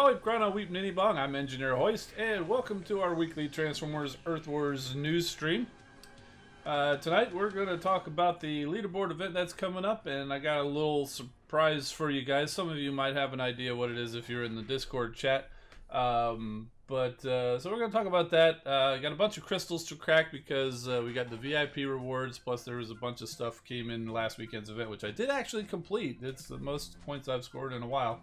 Weep Grana Weep Nitty Bong. I'm Engineer Hoist, and welcome to our weekly Transformers Earth Wars news stream. Tonight we're going to talk about the leaderboard event that's coming up, and I got a little surprise for you guys. Some of you might have an idea what it is if you're in the Discord chat. So we're going to talk about that. Got a bunch of crystals to crack because we got the VIP rewards, plus there was a bunch of stuff came in last weekend's event, which I did actually complete. It's the most points I've scored in a while.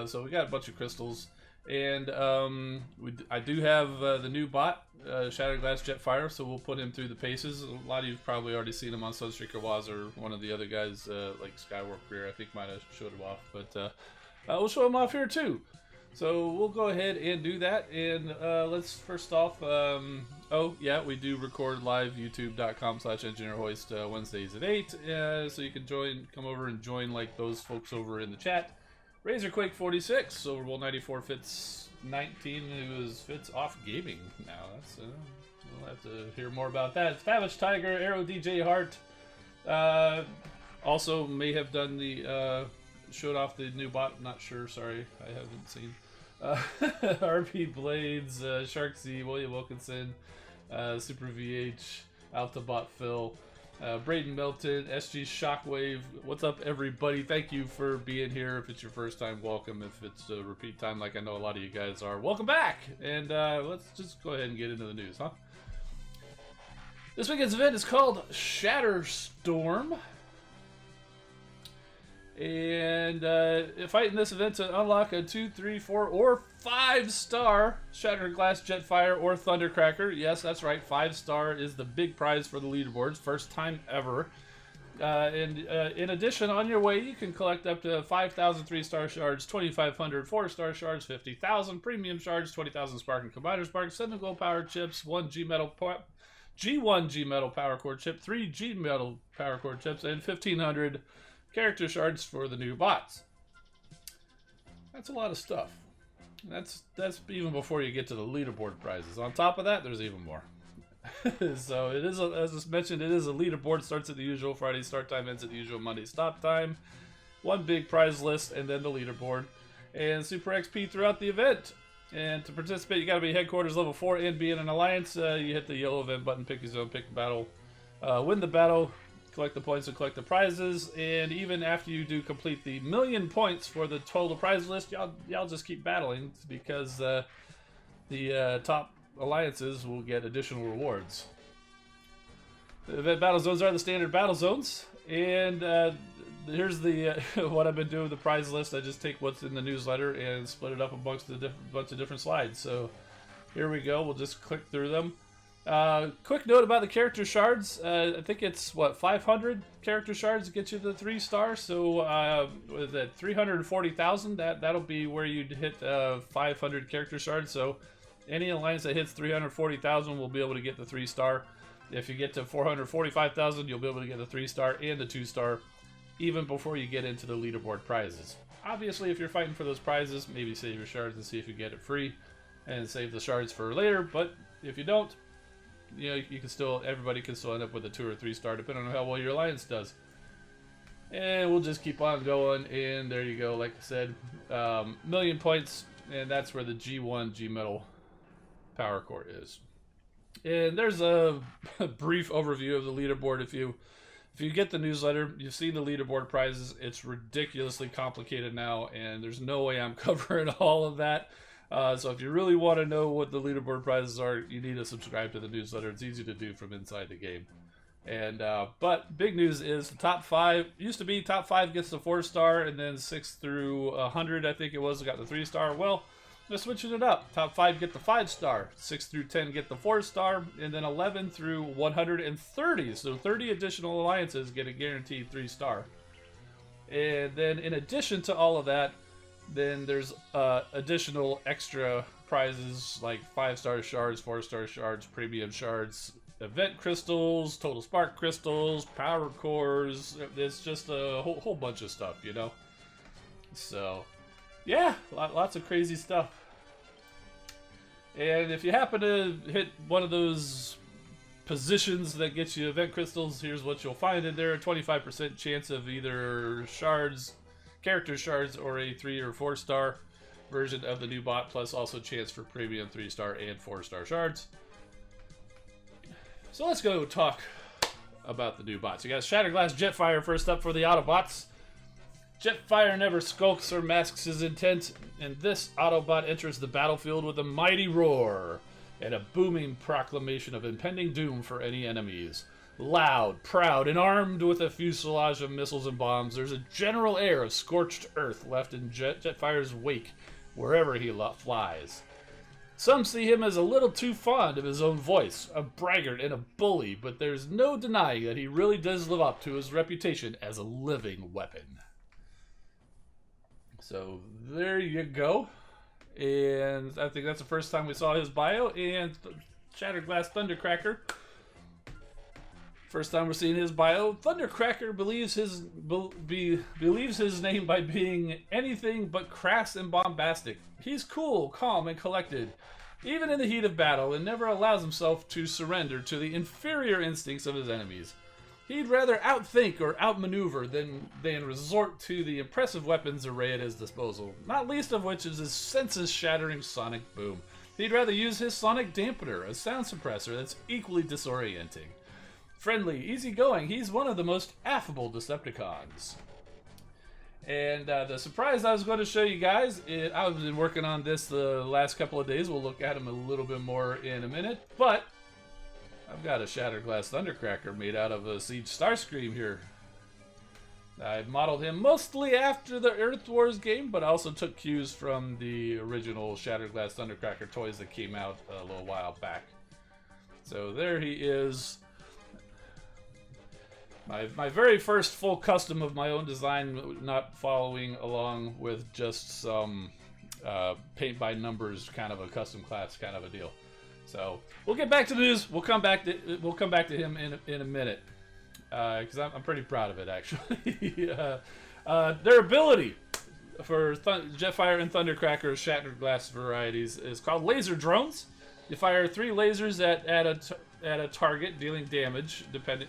So we got a bunch of crystals, and I do have the new bot, Shattered Glass Jetfire, so we'll put him through the paces. A lot of you've probably already seen him on Sunstreaker Waz, or one of the other guys, like Skywarp Career, I think might have showed him off, but we'll show him off here too. So we'll go ahead and do that, and let's first off, oh yeah, we do record live, youtube.com/engineerhoist Wednesdays at 8, so you can come over and join like those folks over in the chat. Razorquake 46, Silver Bowl 94 Fitz 19, who is Fitz off gaming now. That's we'll have to hear more about that. Favish Tiger, Arrow DJ Hart, also may have done the showed off the new bot. Not sure, sorry, I haven't seen. RP Blades, Shark Z, William Wilkinson, Super VH, Altabot Phil. Braden Melton, SG Shockwave, what's up everybody? Thank you for being here. If it's your first time, welcome. If it's a repeat time, like I know a lot of you guys are, welcome back. And let's just go ahead and get into the news, huh? This weekend's event is called Shatterstorm. And fighting this event to unlock a 2, 3, 4, or 5-star Shattered Glass Jetfire or Thundercracker. Yes, that's right. 5-star is the big prize for the leaderboards. First time ever. In addition, on your way, you can collect up to 5,000 3-star shards, 2,500 4-star shards, 50,000 premium shards, 20,000 spark and combiner sparks, 7 gold power chips, 1 G1 G metal power core chip, 3 G metal power core chips, and 1,500 character shards for the new bots. That's a lot of stuff. That's even before you get to the leaderboard prizes. On top of that, there's even more. So it is, as I mentioned, it is a leaderboard. Starts at the usual Friday start time, ends at the usual Monday stop time. One big prize list, and then the leaderboard, and Super XP throughout the event. And to participate, you got to be headquarters level 4 and be in an alliance. You hit the yellow event button, pick your zone, pick the battle, win the battle, collect the points and collect the prizes, and even after you do complete the 1,000,000 points for the total prize list, y'all just keep battling, because the top alliances will get additional rewards. The event battle zones are the standard battle zones, and here's the what I've been doing with the prize list. I just take what's in the newsletter and split it up amongst a bunch of different slides. So here we go. We'll just click through them. Quick note about the character shards. I think it's what, 500 character shards to get you the 3-star. So with that 340,000, that'll be where you'd hit 500 character shards. So any alliance that hits 340,000 will be able to get the 3-star. If you get to 445,000, you'll be able to get the 3-star and the 2-star, even before you get into the leaderboard prizes. Obviously, if you're fighting for those prizes, maybe save your shards and see if you get it free, and save the shards for later. But if you don't, you know, you can still, everybody can still end up with a 2 or 3-star depending on how well your alliance does. And we'll just keep on going, and there you go. Like I said, 1,000,000 points, and that's where the G1 G metal power core is. And there's a brief overview of the leaderboard. If you get the newsletter, you've seen the leaderboard prizes. It's ridiculously complicated now, and there's no way I'm covering all of that. So if you really want to know what the leaderboard prizes are, you need to subscribe to the newsletter. It's easy to do from inside the game. And but big news is the top 5 used to be top 5 gets the 4-star, and then 6 through 100, I think it was, got the 3-star. Well, they're switching it up. Top 5 get the 5-star, 6 through 10 get the 4-star, and then 11 through 130. So 30 additional alliances get a guaranteed 3-star. And then in addition to all of that, then there's additional extra prizes like 5-star shards, 4-star shards, premium shards, event crystals, total spark crystals, power cores. It's just a whole bunch of stuff, you know. So yeah, lots of crazy stuff. And if you happen to hit one of those positions that gets you event crystals, here's what you'll find in there: a 25% chance of either shards, character shards, or a 3 or 4-star. version of the new bot, plus also chance for premium 3-star and 4-star shards. So let's go talk about the new bots. You got Shattered Glass Jetfire first up for the Autobots. Jetfire never skulks or masks his intent, and this Autobot enters the battlefield with a mighty roar and a booming proclamation of impending doom for any enemies. Loud, proud, and armed with a fuselage of missiles and bombs, there's a general air of scorched earth left in Jetfire's wake wherever he flies. Some see him as a little too fond of his own voice, a braggart and a bully, but there's no denying that he really does live up to his reputation as a living weapon. So there you go. And I think that's the first time we saw his bio. And Shattered Glass Thundercracker. First time we're seeing his bio. Thundercracker believes his name by being anything but crass and bombastic. He's cool, calm, and collected, even in the heat of battle, and never allows himself to surrender to the inferior instincts of his enemies. He'd rather outthink or outmaneuver than resort to the impressive weapons array at his disposal, not least of which is his senses-shattering sonic boom. He'd rather use his sonic dampener, a sound suppressor that's equally disorienting. Friendly, easygoing, he's one of the most affable Decepticons. And the surprise I was going to show you guys, I've been working on this the last couple of days. We'll look at him a little bit more in a minute, but I've got a Shattered Glass Thundercracker made out of a Siege Starscream here. I modeled him mostly after the Earth Wars game, but I also took cues from the original Shattered Glass Thundercracker toys that came out a little while back. So there he is. My very first full custom of my own design, not following along with just some paint by numbers kind of a custom class kind of a deal. So we'll get back to the news. We'll come back to him in a minute because I'm pretty proud of it actually. Their ability for Jetfire and Thundercracker Shattered Glass varieties is called laser drones. You fire 3 lasers at a target, dealing damage, depending,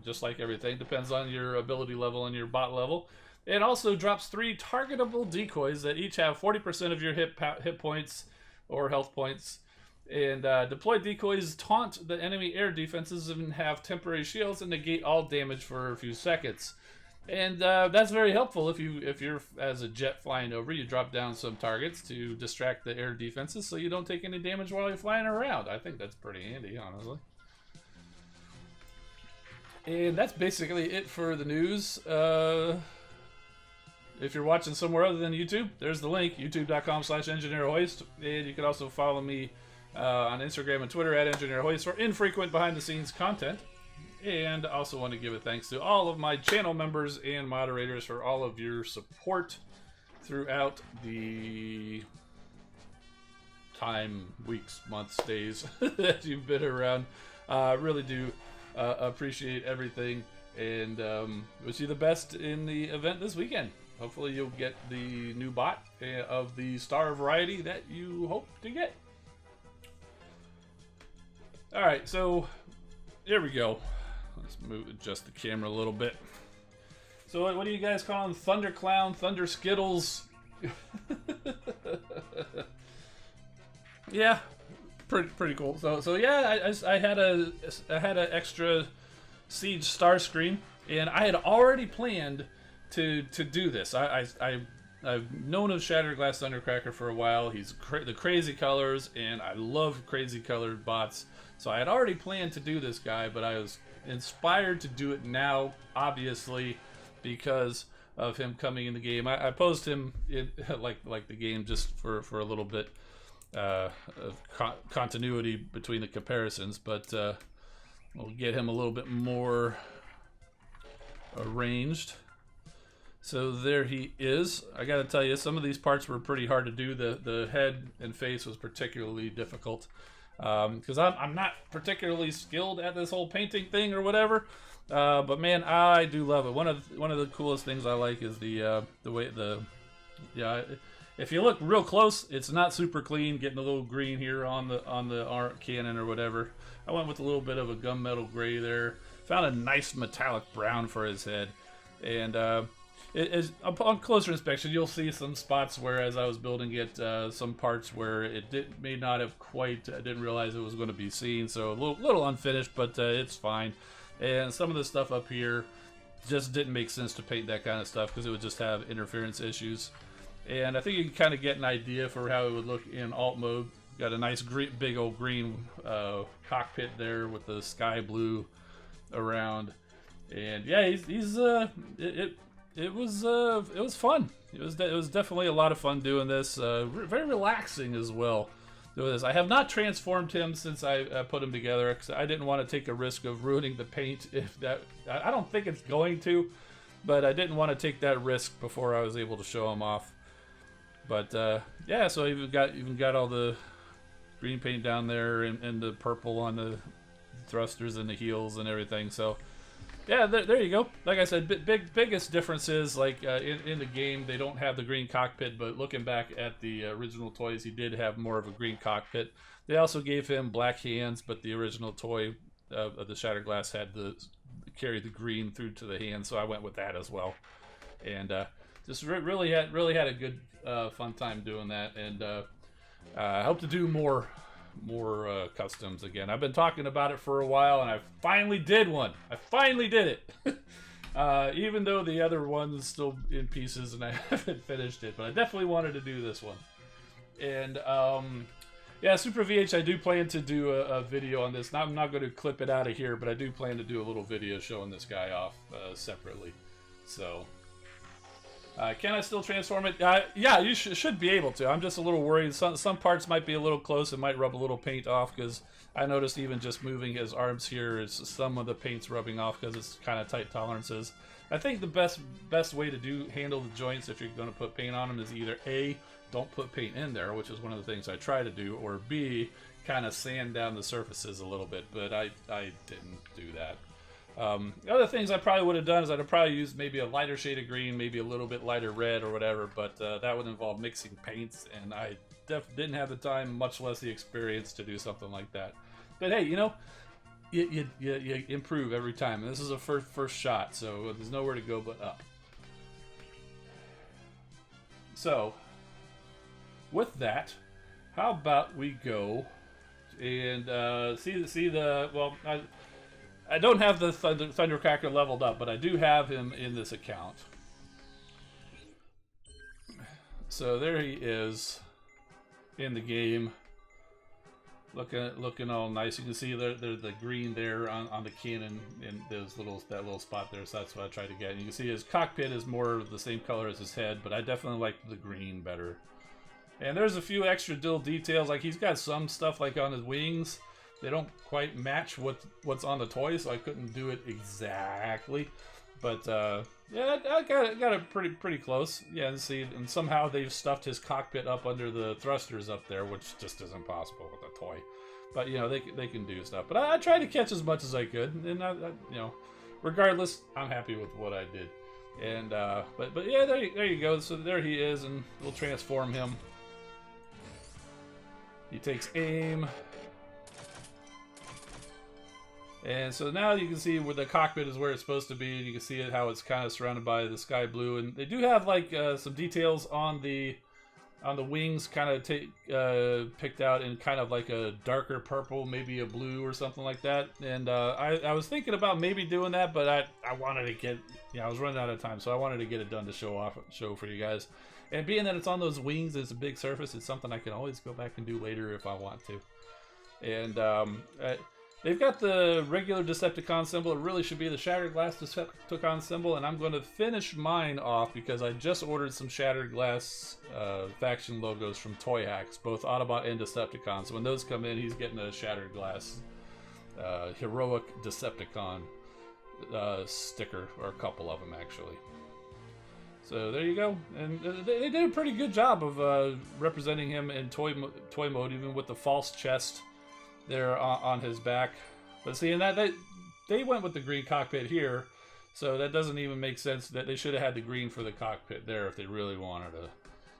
just like everything, depends on your ability level and your bot level. It also drops 3 targetable decoys that each have 40% of your hit points or health points. And deployed decoys taunt the enemy air defenses and have temporary shields and negate all damage for a few seconds. And that's very helpful if you're as a jet flying over, you drop down some targets to distract the air defenses so you don't take any damage while you're flying around. I think that's pretty handy, honestly. And that's basically it for the news. If you're watching somewhere other than YouTube, there's the link, youtube.com/engineerhoist. And you can also follow me on Instagram and Twitter at engineerhoist for infrequent behind-the-scenes content. And I also want to give a thanks to all of my channel members and moderators for all of your support throughout the time, weeks, months, days that you've been around. Really do appreciate everything, and wish you the best in the event this weekend. Hopefully you'll get the new bot of the star variety that you hope to get. Alright, so here we go. Let's adjust the camera a little bit. So what do you guys call them? Thunder Clown, Thunder Skittles? Yeah, pretty cool. So yeah, I had an extra Siege Starscream, and I had already planned to do this. I've known of Shattered Glass Thundercracker for a while. He's the crazy colors, and I love crazy colored bots. So I had already planned to do this guy, but I was inspired to do it now, obviously, because of him coming in the game. I posed him in, like the game just for a little bit of continuity between the comparisons, but we'll get him a little bit more arranged. So there he is. I gotta tell you, some of these parts were pretty hard to do. The head and face was particularly difficult because I'm not particularly skilled at this whole painting thing or whatever. But man, I do love it. One of the coolest things I like is the way if you look real close, it's not super clean. Getting a little green here on the art cannon or whatever. I went with a little bit of a gunmetal gray there. Found a nice metallic brown for his head, and Upon closer inspection, you'll see some spots where, as I was building it, some parts where it may not have quite. I didn't realize it was going to be seen, so a little unfinished, but it's fine. And some of the stuff up here just didn't make sense to paint that kind of stuff because it would just have interference issues. And I think you can kind of get an idea for how it would look in alt mode. Got a nice big old green cockpit there with the sky blue around, and yeah, it was fun. It was definitely a lot of fun doing this. Very relaxing as well doing this. I have not transformed him since I put him together because I didn't want to take a risk of ruining the paint. I don't think it's going to, but I didn't want to take that risk before I was able to show him off. But yeah, so I even got all the green paint down there and the purple on the thrusters and the heels and everything. So yeah, there you go. Like I said, biggest difference is like in the game they don't have the green cockpit, but looking back at the original toys, he did have more of a green cockpit. They also gave him black hands, but the original toy of the Shattered Glass had carry the green through to the hands, so I went with that as well. And just really had a good fun time doing that, and I hope to do more customs again. I've been talking about it for a while, and I finally did one. I finally did it. Even though the other one is still in pieces and I haven't finished it, but I definitely wanted to do this one. And yeah, Super VH, I do plan to do a video on this. Now, I'm not going to clip it out of here, but I do plan to do a little video showing this guy off separately. So can I still transform it? Yeah, you should be able to. I'm just a little worried. Some parts might be a little close and might rub a little paint off, because I noticed even just moving his arms here is some of the paint's rubbing off because it's kind of tight tolerances. I think the best way to handle the joints if you're going to put paint on them is either A, don't put paint in there, which is one of the things I try to do, or B, kind of sand down the surfaces a little bit, but I didn't do that. The other things I probably would have done is I'd have probably used maybe a lighter shade of green, maybe a little bit lighter red or whatever, but that would involve mixing paints, and I didn't have the time, much less the experience, to do something like that. But hey, you know, you improve every time, and this is a first shot, so there's nowhere to go but up. So, with that, how about we go and see the well, I don't have the Thundercracker leveled up, but I do have him in this account. So there he is in the game, looking all nice. You can see the green there on the cannon and that little spot there. So that's what I tried to get. And you can see his cockpit is more the same color as his head, but I definitely like the green better. And there's a few extra little details, like he's got some stuff like on his wings. They don't quite match what's on the toy, so I couldn't do it exactly. But yeah, I got it pretty close. Yeah, and somehow they've stuffed his cockpit up under the thrusters up there, which just isn't possible with a toy. But you know, they can do stuff. But I tried to catch as much as I could, and you know, regardless, I'm happy with what I did. And but yeah, there you go. So there he is, and we'll transform him. He takes aim. And so now you can see where the cockpit is where it's supposed to be, and you can see how it's kind of surrounded by the sky blue. And they do have like some details on the wings, kind of picked out in kind of like a darker purple, maybe a blue or something like that. And I was thinking about maybe doing that, but I wanted to get, I was running out of time, so I wanted to get it done to show for you guys. And being that it's on those wings, it's a big surface, it's something I can always go back and do later if I want to. And they've got the regular Decepticon symbol. It really should be the Shattered Glass Decepticon symbol, and I'm going to finish mine off because I just ordered some Shattered Glass faction logos from Toy Hacks, both Autobot and Decepticon. So when those come in, he's getting a Shattered Glass Heroic Decepticon sticker, or a couple of them actually. So there you go, and they did a pretty good job of representing him in toy mode, even with the false chest there on his back. But see, and that they went with the green cockpit here, so that doesn't even make sense. That they should have had the green for the cockpit there if they really wanted to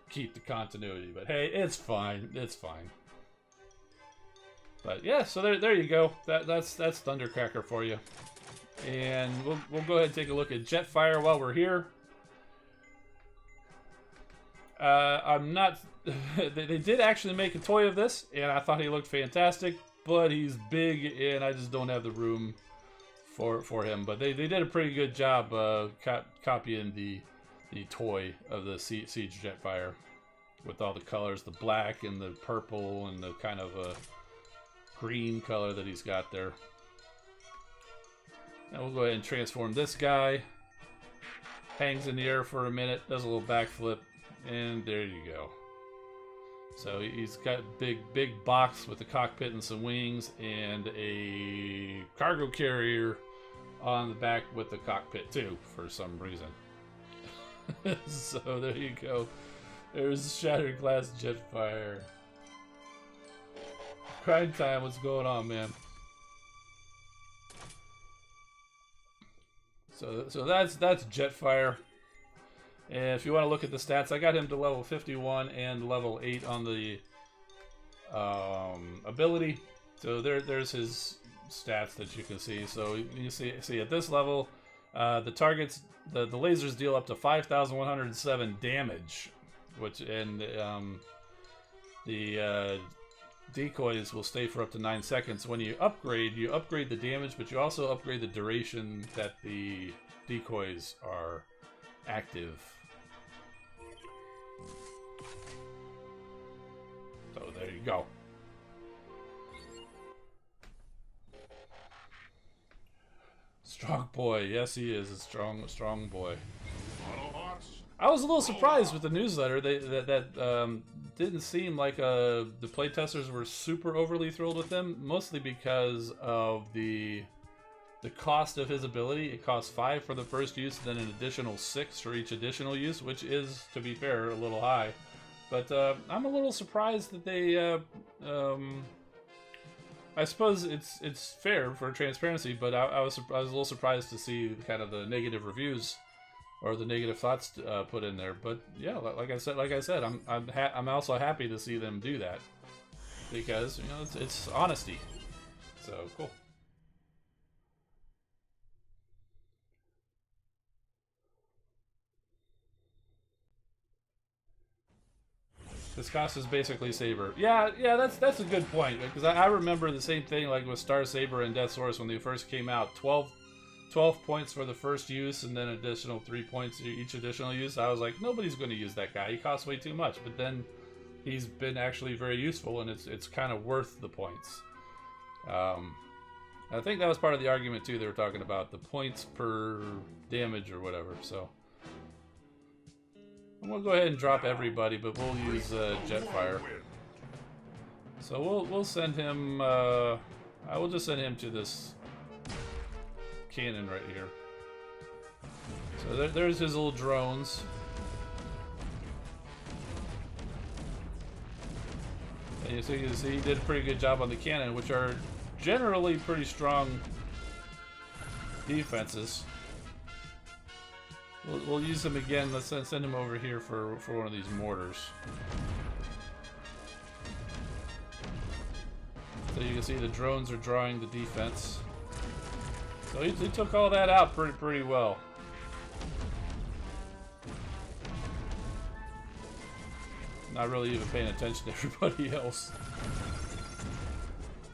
keep the continuity. But hey, it's fine. It's fine. But yeah, so there you go. That's Thundercracker for you. And we'll go ahead and take a look at Jetfire while we're here. I'm not. They did actually make a toy of this, and I thought he looked fantastic. But he's big, and I just don't have the room for him. But they did a pretty good job copying the toy of the Siege Jetfire with all the colors, the black and the purple and the kind of green color that he's got there. Now we'll go ahead and transform this guy. Hangs in the air for a minute, does a little backflip, and there you go. So he's got big box with a cockpit and some wings and a cargo carrier on the back with the cockpit too, for some reason. So there you go. There's Shattered Glass Jetfire. Crime time, what's going on, man? So that's Jetfire. And if you want to look at the stats, I got him to level 51 and level 8 on the ability. So there's his stats that you can see. So you see at this level, the targets, the lasers deal up to 5,107 damage, which the decoys will stay for up to 9 seconds. When you upgrade the damage, but you also upgrade the duration that the decoys are active. So there you go. Strong boy, yes he is a strong boy. I was a little surprised with the newsletter. That didn't seem like the playtesters were super overly thrilled with them, mostly because of the cost of his ability. It costs 5 for the first use, then an additional 6 for each additional use, which is, to be fair, a little high. But I'm a little surprised that they. I suppose it's fair for transparency, but I was a little surprised to see kind of the negative reviews or the negative thoughts put in there. But yeah, like I said, I'm also happy to see them do that, because you know it's honesty. So cool. This cost is basically Saber. Yeah, that's a good point, because I remember the same thing like with Star Saber and Death Source when they first came out. 12 points for the first use, and then additional 3 points each additional use. I was like, nobody's going to use that guy. He costs way too much. But then he's been actually very useful, and it's kind of worth the points. I think that was part of the argument too. They were talking about the points per damage or whatever. So we'll go ahead and drop everybody, but we'll use Jetfire. So we'll send him. I will just send him to this cannon right here. So there's his little drones. And you can see he did a pretty good job on the cannon, which are generally pretty strong defenses. We'll use him again. Let's send him over here for one of these mortars. So you can see the drones are drawing the defense. So he took all that out pretty well. Not really even paying attention to everybody else.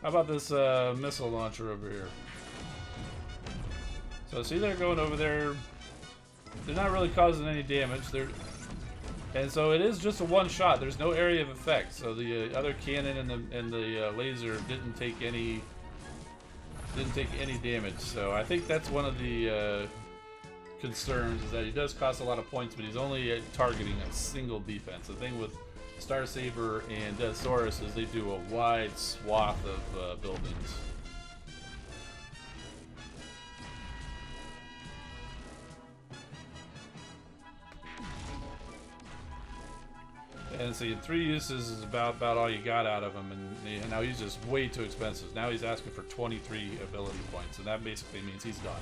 How about this missile launcher over here? So see, they're going over there. They're not really causing any damage. And so it is just a one shot. There's no area of effect. So the other cannon and the laser didn't take any damage. So I think that's one of the concerns, is that he does cost a lot of points, but he's only targeting a single defense. The thing with Star Saber and Death Saurus is they do a wide swath of buildings. And see, 3 uses is about all you got out of him, and now he's just way too expensive. Now he's asking for 23 ability points, and that basically means he's done.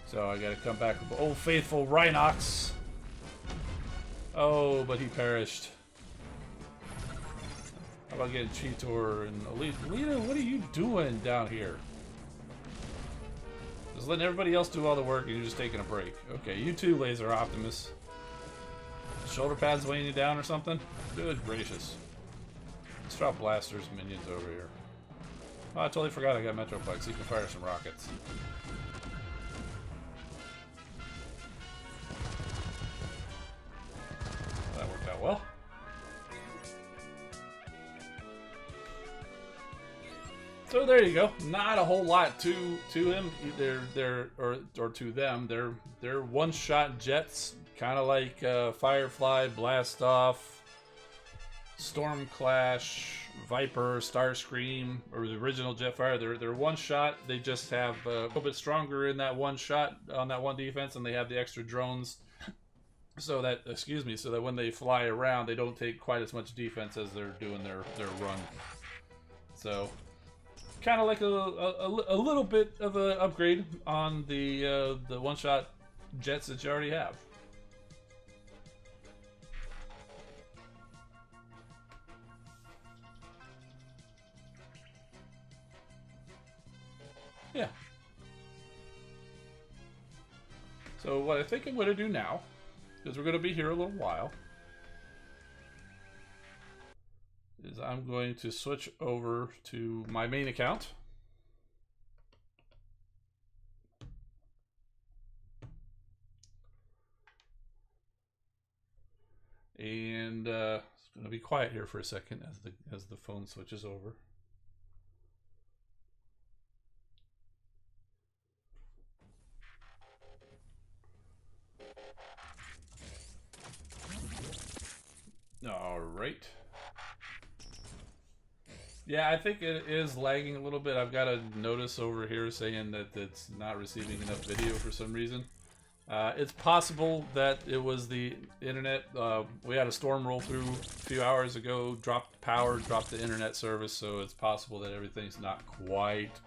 So I gotta come back with old faithful Rhinox. Oh, but he perished. How about getting Cheetor and Alita, what are you doing down here? Just letting everybody else do all the work and you're just taking a break. Okay, you too, Laser Optimus. shoulder pads weighing you down or something? Good gracious. Let's drop blasters minions over here. Oh, I totally forgot I got Metroplex. You can fire some rockets. That worked out well. So there you go. Not a whole lot to him. Or to them. They're one-shot jets, kind of like Firefly, Blast Off, Storm Clash, Viper, Starscream, or the original Jetfire. They're one shot. They just have a little bit stronger in that one shot on that one defense, and they have the extra drones. So that, so that when they fly around, they don't take quite as much defense as they're doing their run. So kind of like a little bit of an upgrade on the one-shot jets that you already have. Yeah. So what I think I'm going to do now, because we're going to be here a little while, is I'm going to switch over to my main account. And it's going to be quiet here for a second as the phone switches over. All right. Yeah, I think it is lagging a little bit. I've got a notice over here saying that it's not receiving enough video for some reason. It's possible that it was the internet. We had a storm roll through a few hours ago, dropped power, dropped the internet service, so it's possible that everything's not quite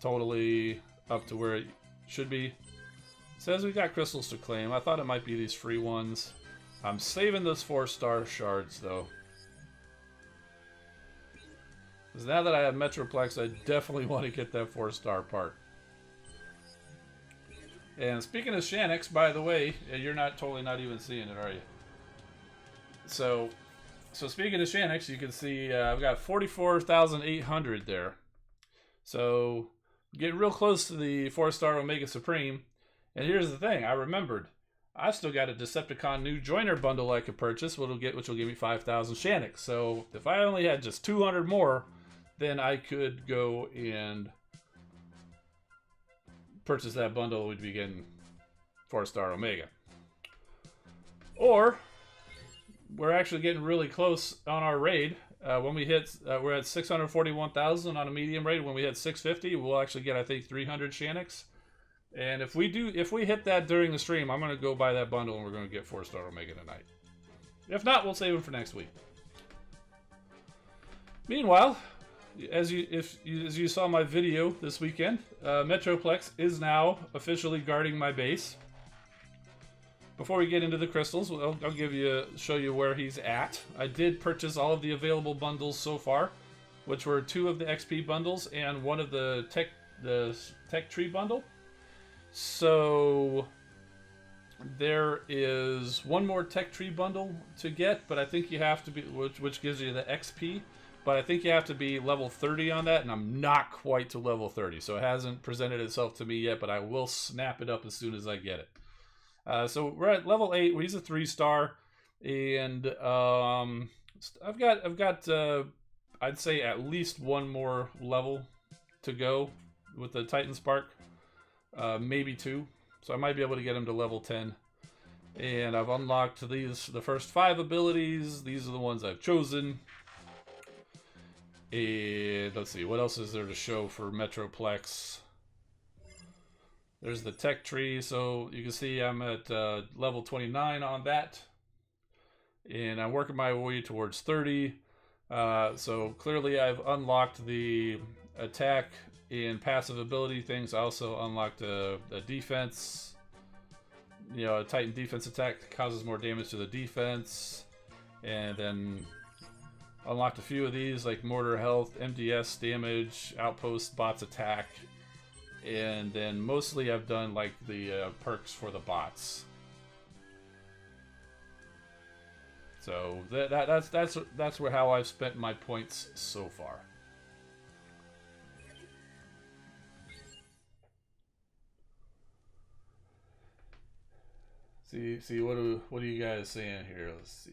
totally up to where it should be. It says we got crystals to claim. I thought it might be these free ones. I'm saving those 4-star shards, though. Because now that I have Metroplex, I definitely want to get that 4-star part. And speaking of Shanix, by the way, you're totally not even seeing it, are you? So speaking of Shanix, you can see I've got 44,800 there. So getting real close to the 4-star Omega Supreme. And here's the thing, I remembered. I've still got a Decepticon new joiner bundle I could purchase, which will give me 5,000 Shanix. So if I only had just 200 more, then I could go and purchase that bundle. We'd be getting 4-star Omega. Or we're actually getting really close on our raid. When we hit, we're at 641,000 on a medium raid. When we hit 650, we'll actually get, I think, 300 Shanix. And if we hit that during the stream, I'm going to go buy that bundle and we're going to get 4-star Omega tonight. If not, we'll save them for next week. Meanwhile, as you saw my video this weekend, Metroplex is now officially guarding my base. Before we get into the crystals, I'll show you where he's at. I did purchase all of the available bundles so far, which were 2 of the XP bundles and 1 of the tech tree bundle. So there is 1 more tech tree bundle to get, but I think you have to be, which gives you the XP, but I think you have to be level 30 on that, and I'm not quite to level 30, so it hasn't presented itself to me yet, but I will snap it up as soon as I get it. So we're at level 8, he's a 3-star, and I've got I'd say at least 1 more level to go with the Titan Spark. Maybe 2, so I might be able to get him to level 10. And I've unlocked the first 5 abilities. These are the ones I've chosen. And let's see, what else is there to show for Metroplex? There's the tech tree, so you can see I'm at level 29 on that. And I'm working my way towards 30. So clearly I've unlocked the attack and passive ability things. I also unlocked a defense, a Titan defense attack that causes more damage to the defense, and then unlocked a few of these like mortar health, MDS damage, outpost bots attack, and then mostly I've done like the perks for the bots. So that's where how I've spent my points so far. See what are you guys saying here? Let's see.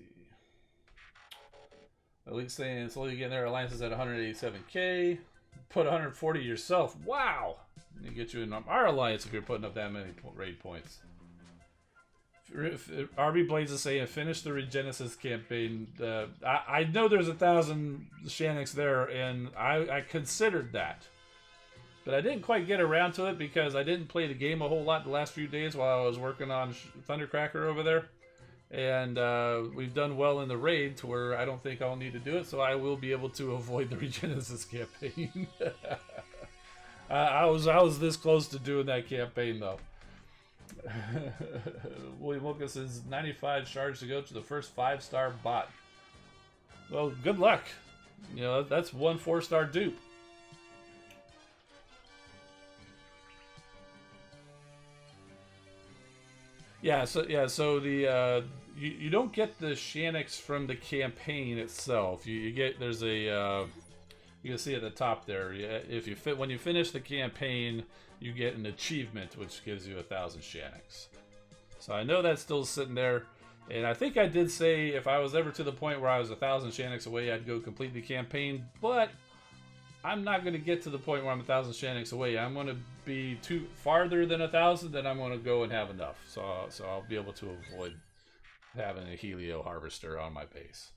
Elite saying slowly getting their alliances at 187k. Put 140 yourself. Wow. You get you in our alliance if you're putting up that many raid points. If RB Blades is saying finish the Regenesis campaign. I know there's 1,000 Shanix there, and I considered that. But I didn't quite get around to it because I didn't play the game a whole lot the last few days while I was working on Thundercracker over there. And we've done well in the raid to where I don't think I'll need to do it, so I will be able to avoid the Regenesis campaign. I was this close to doing that campaign though. William Lucas is 95 shards to go to the first 5-star bot. Well, good luck. You know, that's one 4-star dupe. Yeah, so the you don't get the Shanix from the campaign itself. You get there's a you can see at the top there. If you when you finish the campaign, you get an achievement which gives you 1,000 Shanix. So I know that's still sitting there, and I think I did say if I was ever to the point where I was 1,000 Shanix away, I'd go complete the campaign. But I'm not going to get to the point where I'm 1,000 Shanix away. I'm going to be too farther than 1,000, then I'm going to go and have enough. So I'll be able to avoid having a Helio Harvester on my base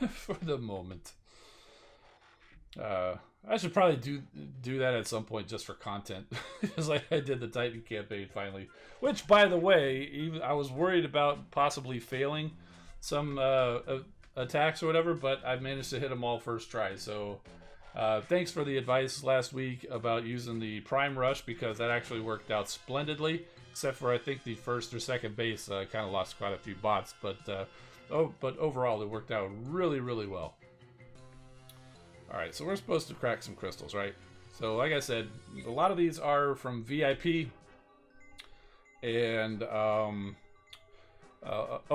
for the moment. I should probably do that at some point just for content, just like I did the Titan campaign finally. Which, by the way, even I was worried about possibly failing some attacks or whatever, but I managed to hit them all first try. So thanks for the advice last week about using the Prime Rush, because that actually worked out splendidly. Except for I think the first or second base kind of lost quite a few bots, but overall it worked out really, really well. Alright, so we're supposed to crack some crystals, right? So like I said, a lot of these are from VIP. And, oh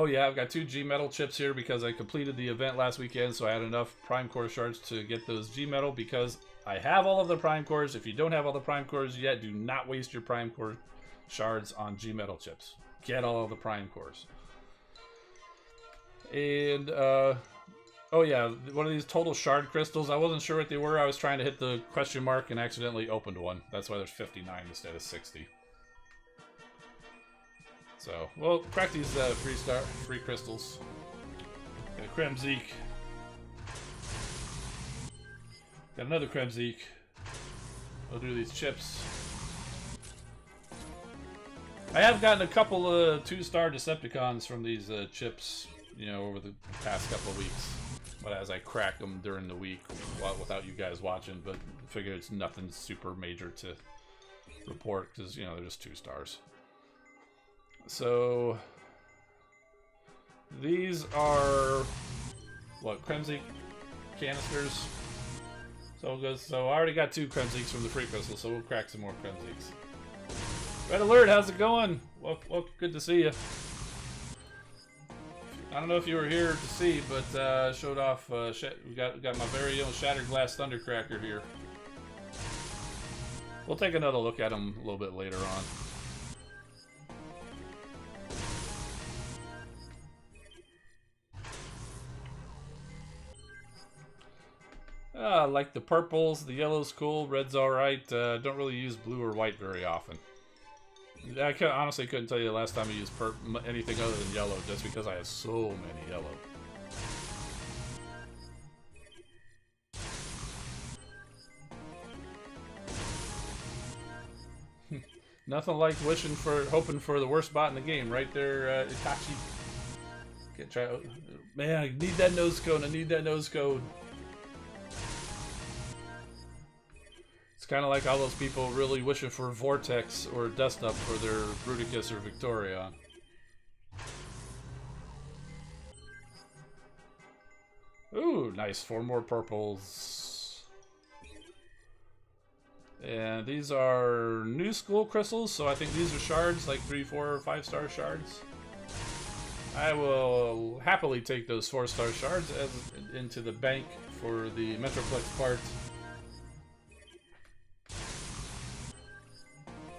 yeah, I've got 2 G-Metal chips here because I completed the event last weekend, so I had enough Prime Core shards to get those G-Metal because I have all of the Prime Cores. If you don't have all the Prime Cores yet, do not waste your Prime Core shards on G-Metal chips. Get all of the Prime Cores. And, oh yeah, one of these total shard crystals. I wasn't sure what they were. I was trying to hit the question mark and accidentally opened one. That's why there's 59 instead of 60. So, we'll crack these free crystals. Got a Kremzeek. Got another Kremzeek. We'll do these chips. I have gotten a couple of 2-star Decepticons from these chips, you know, over the past couple of weeks. But as I crack them during the week without you guys watching, but I figure it's nothing super major to report because, you know, they're just 2 stars. So these are what, Kremzeek canisters. So I already got 2 Kremzeeks from the free crystal, so we'll crack some more Kremzeeks. Red Alert, how's it going? Well, good to see you. I don't know if you were here to see, but showed off. We got my very own Shattered Glass Thundercracker here. We'll take another look at him a little bit later on. I like the purples. The yellow's cool. Red's alright. Don't really use blue or white very often. I honestly couldn't tell you the last time I used anything other than yellow, just because I have so many yellow. Nothing like hoping for the worst bot in the game, right there, Itachi. Man, I need that nose cone. I need that nose cone. It's kind of like all those people really wishing for Vortex or Dust Up for their Bruticus or Victoria. Ooh, nice. 4 more purples. And these are new school crystals, so I think these are shards, like 3, 4, or 5-star shards. I will happily take those 4-star shards into the bank for the Metroplex part.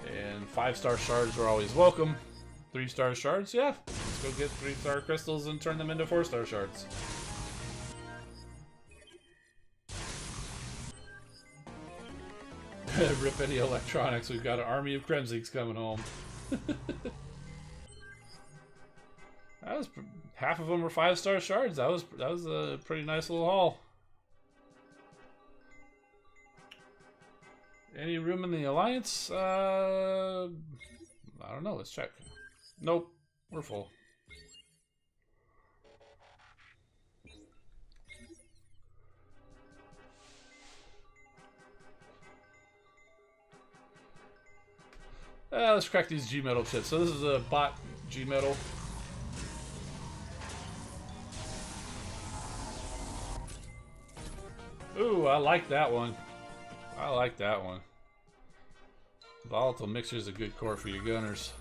And 5-star shards are always welcome. 3-star shards, yeah. Let's go get 3-star crystals and turn them into 4-star shards. Rip any electronics. We've got an army of Kremziks coming home. That was half of them were 5-star shards. That was a pretty nice little haul. Any room in the alliance? I don't know. Let's check. Nope, we're full. Let's crack these G-metal chips. So this is a bot G-metal. Ooh, I like that one. I like that one. Volatile mixture is a good core for your gunners.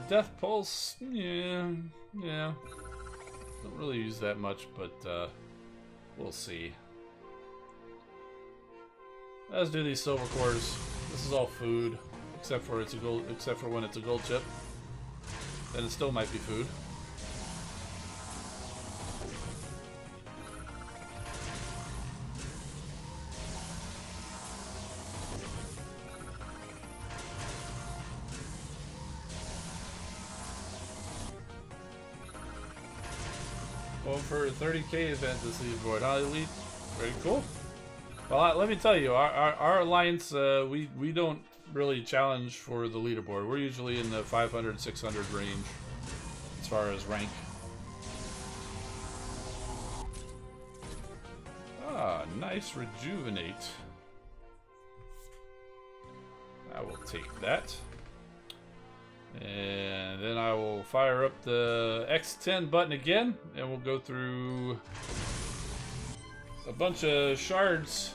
Death Pulse, yeah. Don't really use that much, but we'll see. Let's do these silver cores. This is all food, except for when it's a gold chip. Then it still might be food. Going for a 30k event this leaderboard, huh, Elite? Very cool. Well, let me tell you, our alliance, we don't really challenge for the leaderboard. We're usually in the 500, 600 range as far as rank. Ah, nice rejuvenate. I will take that. And then I will fire up the X10 button again, and we'll go through a bunch of shards,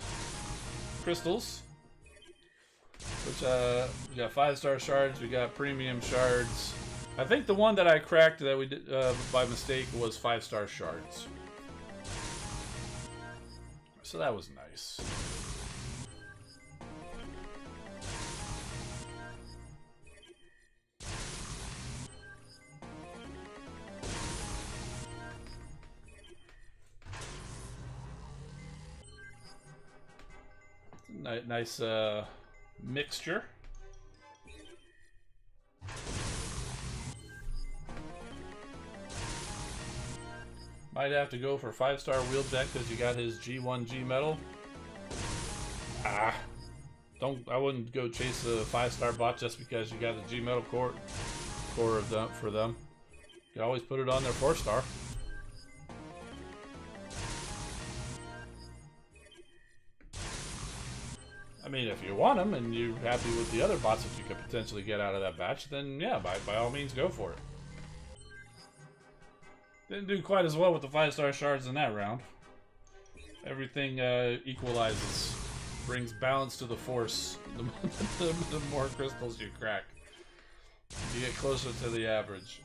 crystals. Which, we got 5-star shards, we got premium shards. I think the one that I cracked that we did by mistake was 5-star shards. So that was nice. Nice mixture. Might have to go for 5-star Wheeljack because you got his G1 G metal. I wouldn't go chase a 5-star bot just because you got a G metal core of them for them. You can always put it on their 4-star. I mean, if you want them and you're happy with the other bots that you could potentially get out of that batch, then yeah, by all means, go for it. Didn't do quite as well with the 5-star shards in that round. Everything equalizes, brings balance to the force. The more crystals you crack, you get closer to the average.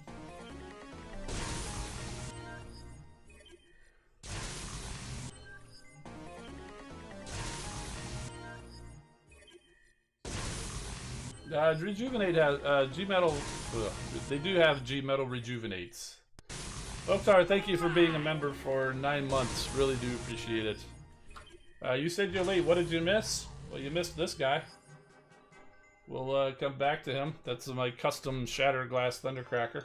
Rejuvenate has G-Metal. They do have G-Metal rejuvenates. Oktar, thank you for being a member for 9 months. Really do appreciate it. You said you're late. What did you miss? Well, you missed this guy. We'll come back to him. That's my custom Shattered Glass Thundercracker.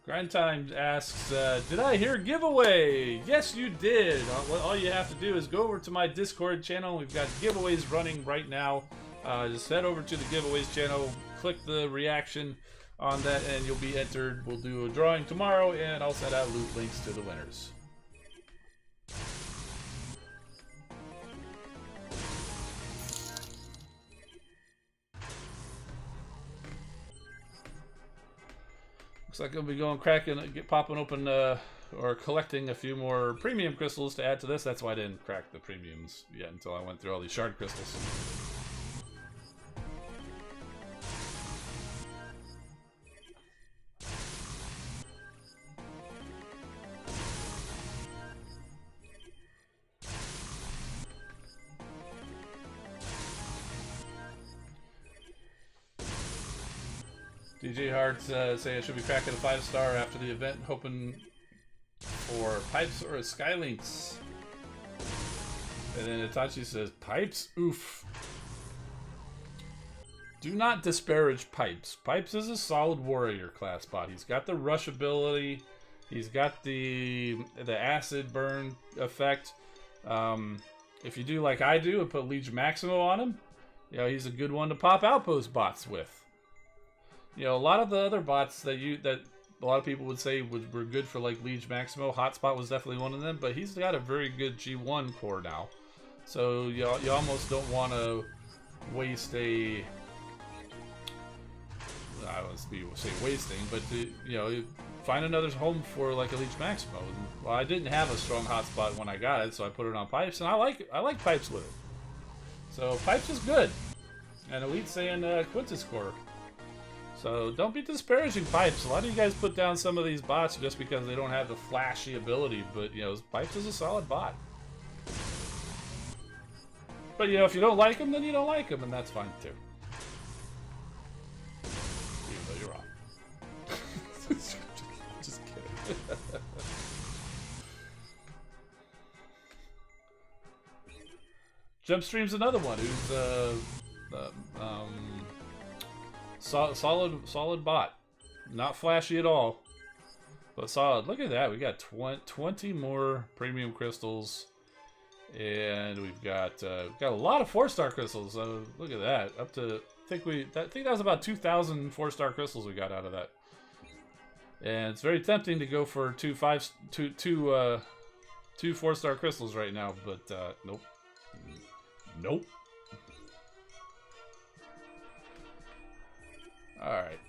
Grind Time asks, did I hear giveaway? Yes, you did. All you have to do is go over to my Discord channel. We've got giveaways running right now. Just head over to the giveaways channel, click the reaction on that, and you'll be entered. We'll do a drawing tomorrow, and I'll send out loot links to the winners. Looks like I'll be going popping open, or collecting a few more premium crystals to add to this. That's why I didn't crack the premiums yet until I went through all these shard crystals. DJ Hearts say I should be cracking a 5-star after the event, hoping for pipes or a Skylinks. And then Itachi says, pipes? Oof. Do not disparage Pipes. Pipes is a solid warrior class bot. He's got the rush ability. He's got the acid burn effect. If you do like I do and put Leech Maximo on him, you know, he's a good one to pop outpost bots with. You know, a lot of the other bots that a lot of people would say were good for like Liege Maximo. Hotspot was definitely one of them, but he's got a very good G1 core now. So you almost don't want to waste a... I don't want to say wasting, but you know, find another home for like a Liege Maximo. Well, I didn't have a strong hotspot when I got it, so I put it on Pipes, and I like Pipes with it. So Pipes is good, and Elite's saying Quintus core. So don't be disparaging Pipes. A lot of you guys put down some of these bots just because they don't have the flashy ability, but you know, Pipes is a solid bot. But you know, if you don't like him, then you don't like him, and that's fine too. Even though you're wrong. Just kidding. Jumpstream's another one who's solid bot. Not flashy at all, but solid. Look at that. We got 20 more premium crystals, and we've got a lot of 4-star crystals. Look at that. Up to I think that was about 2,000 4-star crystals we got out of that. And it's very tempting to go for two 4-star crystals right now, but nope. Nope. Alright.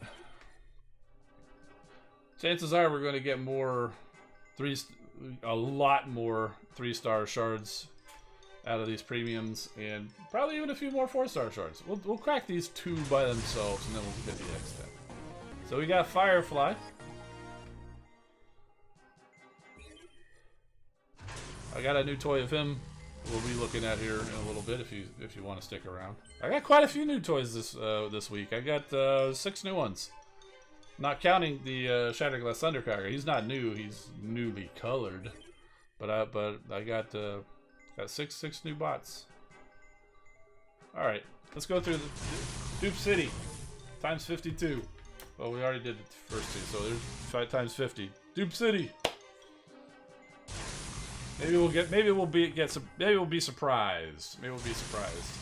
Chances are we're going to get a lot more 3-star shards out of these premiums, and probably even a few more 4-star shards. We'll crack these 2 by themselves, and then we'll get the extent. So we got Firefly. I got a new toy of him we'll be looking at here in a little bit if you want to stick around. I got quite a few new toys this week. I got 6 new ones, not counting the Shattered Glass Thundercracker. He's not new; he's newly colored. But I got 6 new bots. All right, let's go through the Dupe City times 52. Well, we already did the first 2, so there's 5 times 50. Dupe City. Maybe we'll be surprised. Maybe we'll be surprised.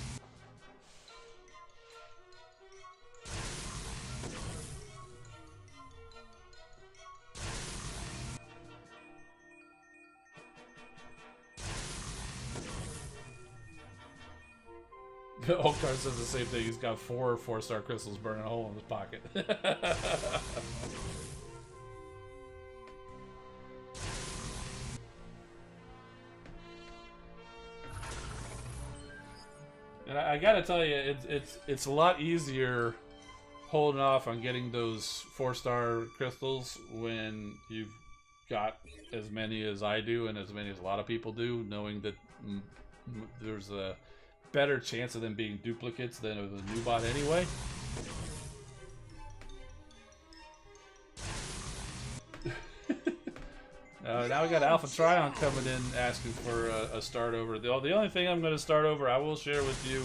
Oakar says the same thing. He's got 4 4-star crystals burning a hole in his pocket. And I gotta tell you, it's a lot easier holding off on getting those 4-star crystals when you've got as many as I do and as many as a lot of people do, knowing that there's a better chance of them being duplicates than of a new bot anyway. Now we got Alpha Trion coming in asking for a start over. The only thing I'm going to start over, I will share with you,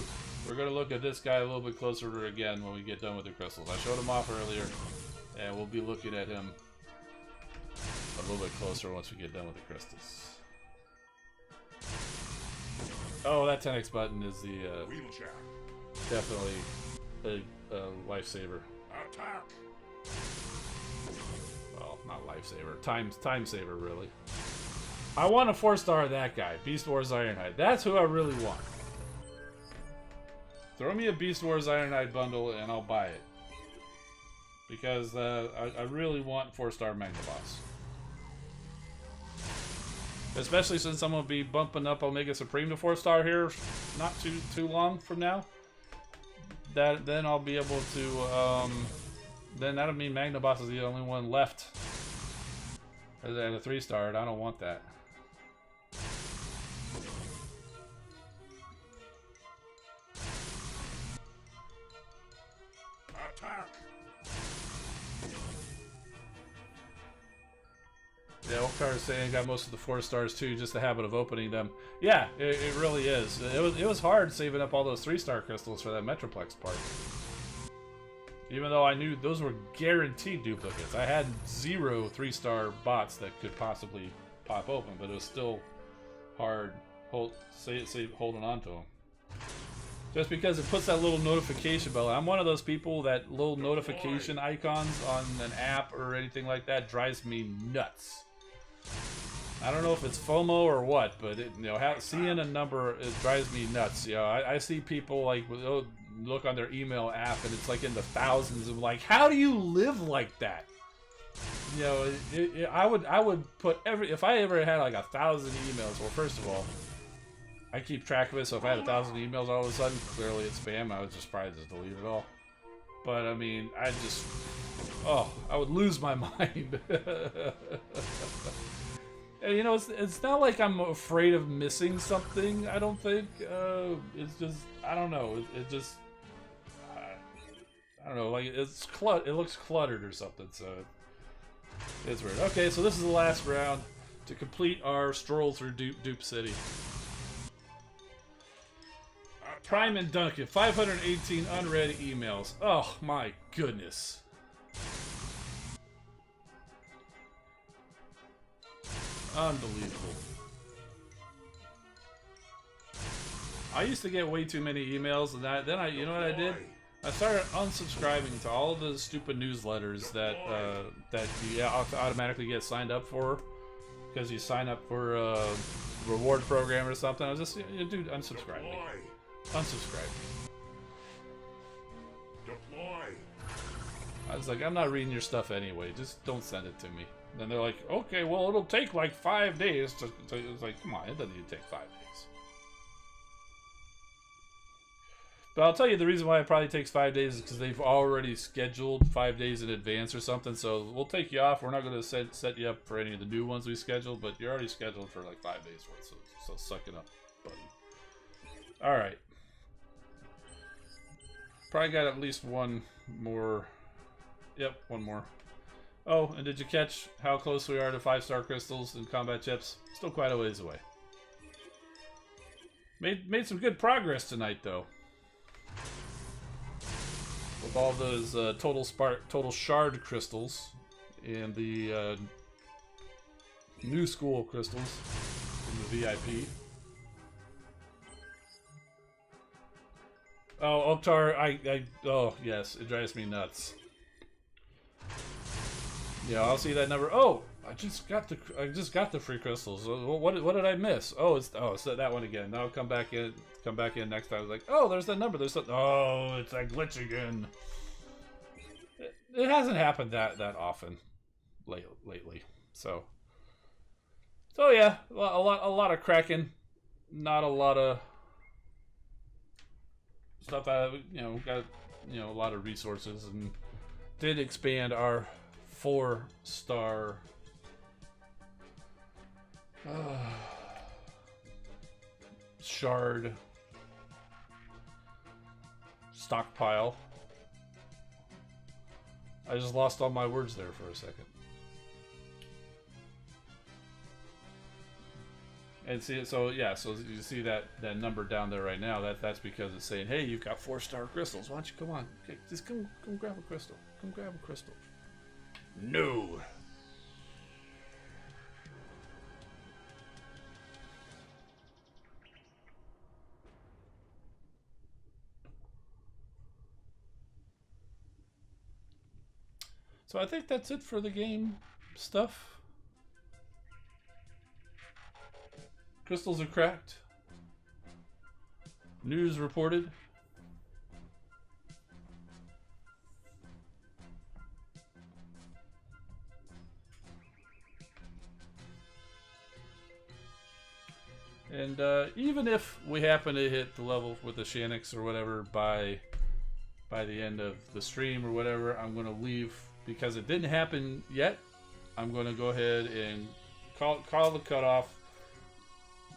we're going to look at this guy a little bit closer again when we get done with the crystals. I showed him off earlier, and we'll be looking at him a little bit closer once we get done with the crystals. Oh, that 10x button is the definitely a lifesaver. Attack. Well, not lifesaver. Time saver, really. I want a 4-star of that guy, Beast Wars Ironhide. That's who I really want. Throw me a Beast Wars Ironhide bundle and I'll buy it. because I really want 4-star Magna Boss. Especially since I'm going to be bumping up Omega Supreme to 4-star here not too long from now. Then I'll be able to, then that'll mean Magna Boss is the only one left at a 3-star, and I don't want that. Attack! Yeah, Oktar is saying got most of the 4-stars too, just the habit of opening them. Yeah, it really is. It was hard saving up all those 3-star crystals for that Metroplex part. Even though I knew those were guaranteed duplicates. I had 0 3-star bots that could possibly pop open, but it was still hard holding on to them. Just because it puts that little notification bell. I'm one of those people that little notification icons on an app or anything like that drives me nuts. I don't know if it's FOMO or what, but seeing a number, it drives me nuts. I see people like look on their email app and it's like in the thousands. I'm like, how do you live like that? I would put if I ever had like 1,000 emails. Well, first of all, I keep track of it, so if I had 1,000 emails all of a sudden, clearly it's spam. I would just probably just delete it all. But I mean, I would lose my mind. And, it's not like I'm afraid of missing something. I don't think. It's just I don't know. It just I don't know. Like it looks cluttered or something. So it's weird. Okay, so this is the last round to complete our stroll through Dupe City. Prime and Duncan, 518 unread emails. Oh my goodness. Unbelievable. I used to get way too many emails, and then you know what I did? I started unsubscribing to all of the stupid newsletters that you automatically get signed up for because you sign up for a reward program or something. I was just, dude, unsubscribe me. Unsubscribe. Deploy. I was like, I'm not reading your stuff anyway. Just don't send it to me. Then they're like, okay, well, it'll take like 5 days to it's like, come on, it doesn't even take 5 days. But I'll tell you the reason why it probably takes 5 days is because they've already scheduled 5 days in advance or something. So we'll take you off. We're not going to set you up for any of the new ones we scheduled, but you're already scheduled for like 5 days worth. So suck it up, buddy. All right. Probably got at least one more. Yep, one more. Oh, and did you catch how close we are to 5-star crystals and combat chips? Still quite a ways away. Made some good progress tonight, though. With all those total shard crystals and the new school crystals in the VIP. Oh, Oktar, oh yes, it drives me nuts. Yeah, I'll see that number. Oh, I just got the free crystals. What did I miss? Oh, it's that one again. Now I'll come back in next time. I was like, oh, there's that number. Oh, it's that glitch again. It hasn't happened that often lately. So yeah, a lot of cracking, not a lot of stuff. Got a lot of resources and did expand our 4-star shard stockpile. I just lost all my words there for a second. And see, so yeah, so you see that number down there right now. That's because it's saying, hey, you've got 4-star crystals. Why don't you come on? Okay, just come grab a crystal. Come grab a crystal. No. So I think that's it for the game stuff. Crystals are cracked. News reported. And even if we happen to hit the level with the Shanix or whatever by the end of the stream or whatever, I'm going to leave because it didn't happen yet. I'm going to go ahead and call the cutoff.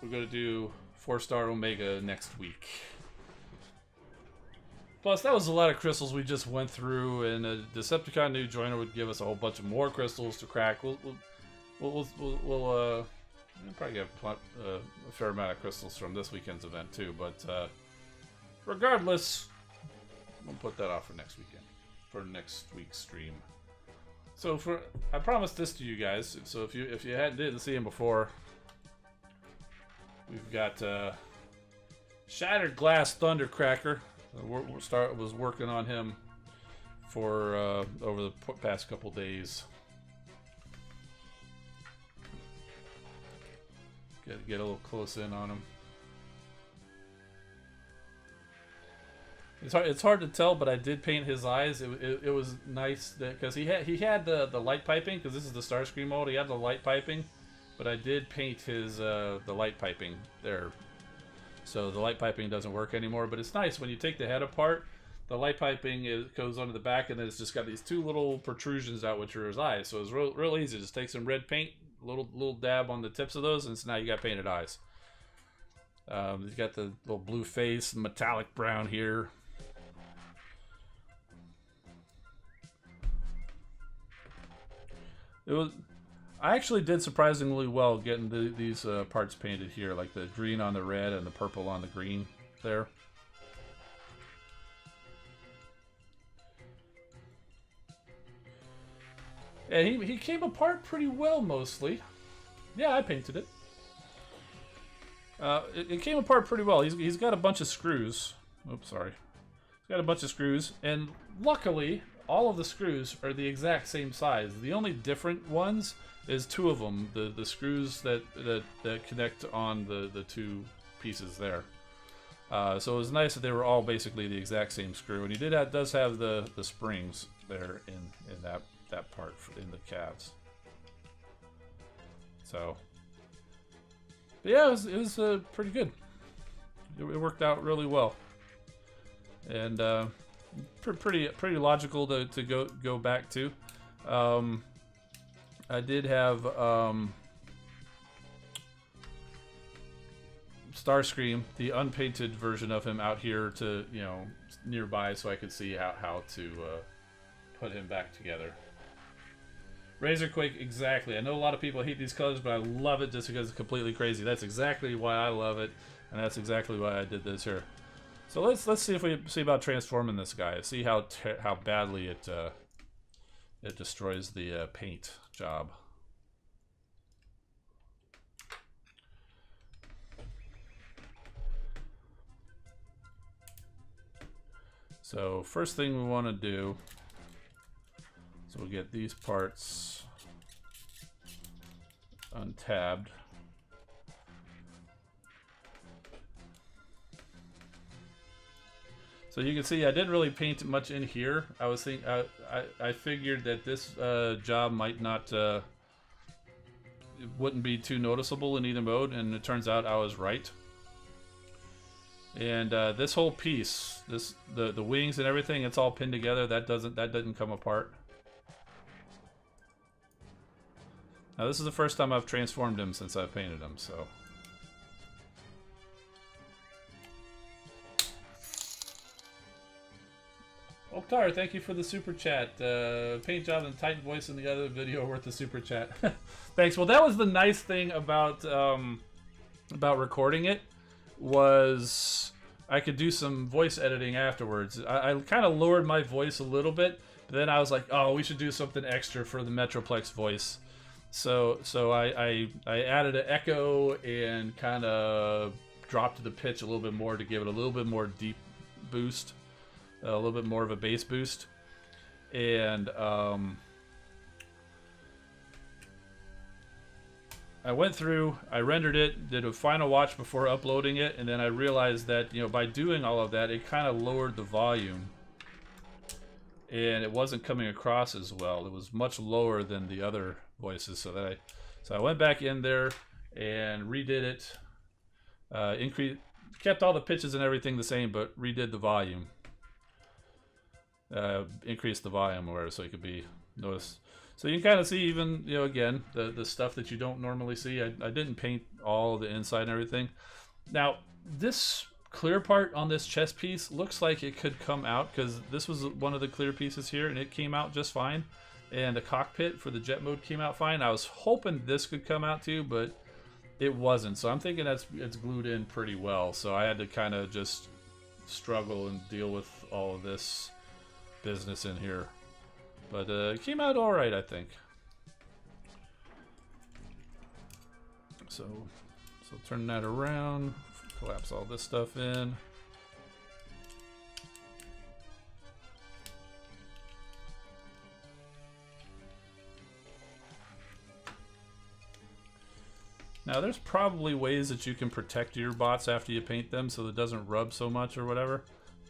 We're going to do 4-star Omega next week. Plus, that was a lot of crystals we just went through, and a Decepticon new joiner would give us a whole bunch of more crystals to crack. We'll probably get a fair amount of crystals from this weekend's event too. But regardless, we'll put that off for next weekend, for next week's stream. So I promised this to you guys. So if you didn't see him before, we've got Shattered Glass Thundercracker. Was working on him for over the past couple days. Get a little close in on him. It's hard to tell, but I did paint his eyes. It was nice because he had the light piping, because this is the Starscream mode. He had the light piping, but I did paint his the light piping there. So the light piping doesn't work anymore, but it's nice when you take the head apart. The light piping goes onto the back, and then it's just got these two little protrusions out, which are his eyes. So it's real easy. Just take some red paint, little dab on the tips of those, and so now you got painted eyes. He's got the little blue face, metallic brown here. I actually did surprisingly well getting these parts painted here, like the green on the red and the purple on the green there. And he came apart pretty well, mostly. Yeah, I painted it. It came apart pretty well. He's got a bunch of screws. Oops, sorry. He's got a bunch of screws, and luckily, all of the screws are the exact same size. The only different ones is two of them, the screws that connect on the two pieces there. So it was nice that they were all basically the exact same screw, and he does have the springs there in that part in the calves. So, but yeah, it was pretty good. It worked out really well, and pretty logical to go back to. I did have Starscream, the unpainted version of him, out here to nearby, so I could see how to put him back together. Razorquake, exactly. I know a lot of people hate these colors, but I love it just because it's completely crazy. That's exactly why I love it, and that's exactly why I did this here. So let's see if we see about transforming this guy. See how badly it destroys the paint job. So first thing we want to do, so we'll get these parts untabbed. So you can see I didn't really paint much in here. I figured that this job might not it wouldn't be too noticeable in either mode, and it turns out I was right. And this whole piece, the wings and everything, it's all pinned together. That doesn't come apart. Now this is the first time I've transformed him since I've painted him, so. Oktar, thank you for the super chat. Paint job and Titan voice in the other video worth the super chat. Thanks. Well, that was the nice thing about recording it, was I could do some voice editing afterwards. I kind of lowered my voice a little bit, but then I was like, oh, we should do something extra for the Metroplex voice. So I added an echo and kind of dropped the pitch a little bit more to give it a little bit more deep boost. A little bit more of a bass boost, and I went through, I rendered it, did a final watch before uploading it, and then I realized that by doing all of that, it kind of lowered the volume, and it wasn't coming across as well. It was much lower than the other voices, so I went back in there and redid it, Kept all the pitches and everything the same, but redid the volume. Increased the volume where so it could be noticed. So you can kind of see even, you know, again, the stuff that you don't normally see. I didn't paint all the inside and everything. Now, this clear part on this chest piece looks like it could come out because this was one of the clear pieces here and it came out just fine. And the cockpit for the jet mode came out fine. I was hoping this could come out too, but it wasn't. So I'm thinking it's glued in pretty well. So I had to kind of just struggle and deal with all of this business in here. But it came out all right, I think. So turn that around, collapse all this stuff in. Now there's probably ways that you can protect your bots after you paint them so that it doesn't rub so much or whatever.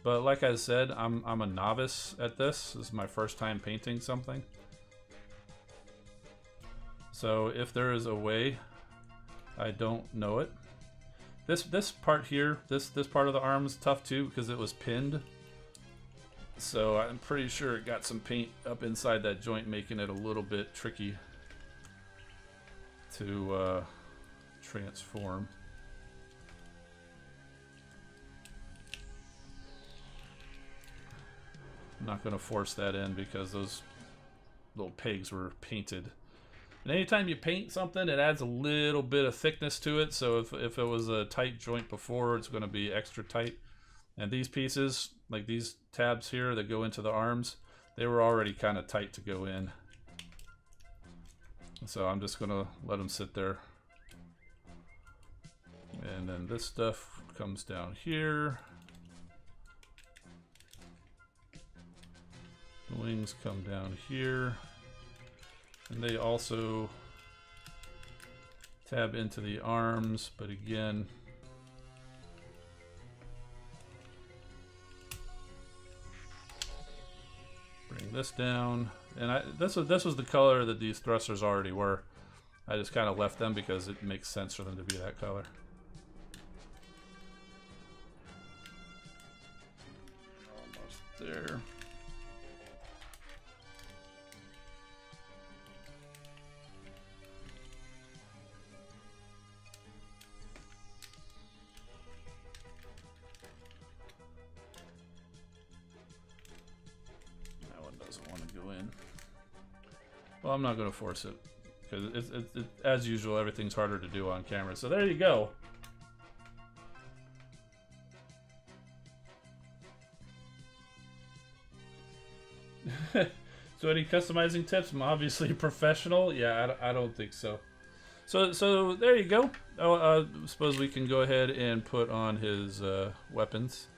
But like I said, I'm a novice at this. This is my first time painting something. So if there is a way, I don't know it. This part here, this part of the arm is tough too because it was pinned. So I'm pretty sure it got some paint up inside that joint, making it a little bit tricky to transform. I'm not going to force that in because those little pegs were painted. And anytime you paint something, it adds a little bit of thickness to it. So if it was a tight joint before, it's going to be extra tight. And these pieces, like these tabs here that go into the arms, they were already kind of tight to go in. So I'm just going to let them sit there. And then this stuff comes down here. The wings come down here. And they also tab into the arms, but again, bring this down. And this was the color that these thrusters already were. I just kind of left them because it makes sense for them to be that color. Almost there. Well, I'm not going to force it because as usual, everything's harder to do on camera. So there you go. So any customizing tips? I'm obviously professional. Yeah, I don't think so. So there you go. Oh, I suppose we can go ahead and put on his weapons.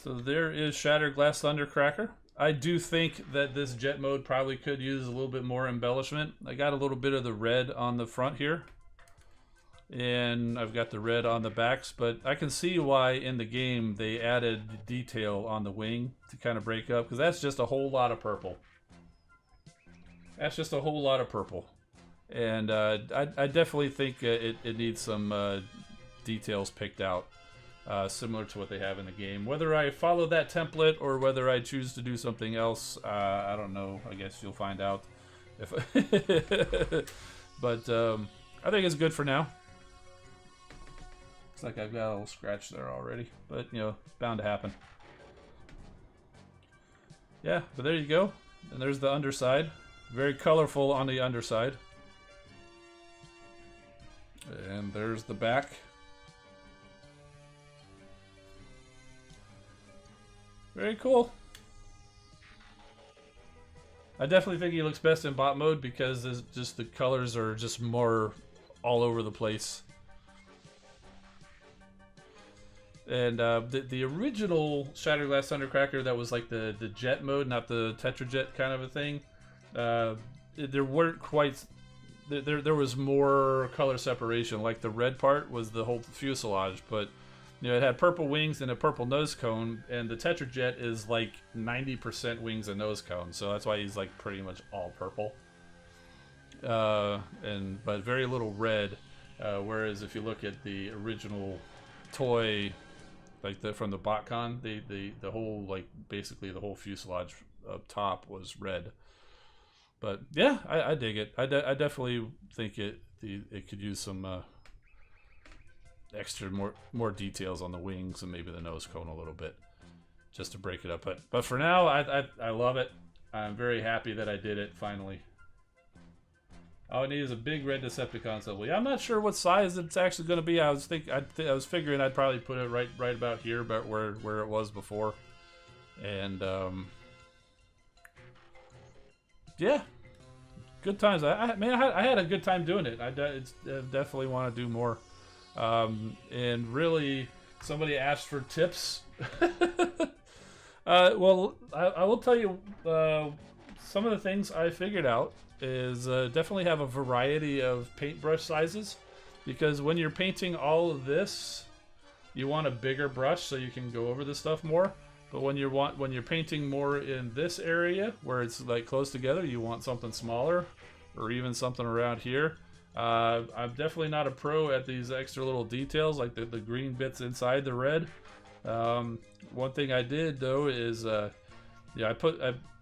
So there is Shattered Glass Thundercracker. I do think that this jet mode probably could use a little bit more embellishment. I got a little bit of the red on the front here. And I've got the red on the backs, but I can see why in the game they added detail on the wing to kind of break up, because that's just a whole lot of purple. That's just a whole lot of purple. And I definitely think it needs some details picked out. Similar to what they have in the game. Whether I follow that template or whether I choose to do something else, I don't know. I guess you'll find out. If but I think it's good for now. Looks like I've got a little scratch there already, but you know, bound to happen. Yeah, but there you go. And there's the underside. Very colorful on the underside. And there's the back. Very cool. I definitely think he looks best in bot mode because just the colors are just more all over the place. And the original Shattered Glass Thundercracker that was like the jet mode, not the Tetrajet kind of a thing, there weren't quite... There was more color separation. Like the red part was the whole fuselage, but You know, it had purple wings and a purple nose cone, and the Tetra Jet is like 90% wings and nose cone, so that's why he's like pretty much all purple. But very little red. Whereas if you look at the original toy, like from the BotCon, the whole, like, basically the whole fuselage up top was red. But yeah, I dig it. I definitely think it could use some extra more details on the wings and maybe the nose cone a little bit, just to break it up. But for now, I love it. I'm very happy that I did it finally. All I need is a big red Decepticon symbol. Yeah, I'm not sure what size it's actually going to be. I was figuring I'd probably put it right about here, about where it was before. And yeah, good times. I had a good time doing it. I definitely want to do more. And really, somebody asked for tips. Well, I will tell you some of the things I figured out is definitely have a variety of paintbrush sizes, because when you're painting all of this, you want a bigger brush so you can go over the stuff more. But when you're painting more in this area where it's like close together, you want something smaller, or even something around here. I'm definitely not a pro at these extra little details, like the green bits inside the red. One thing I did though is, I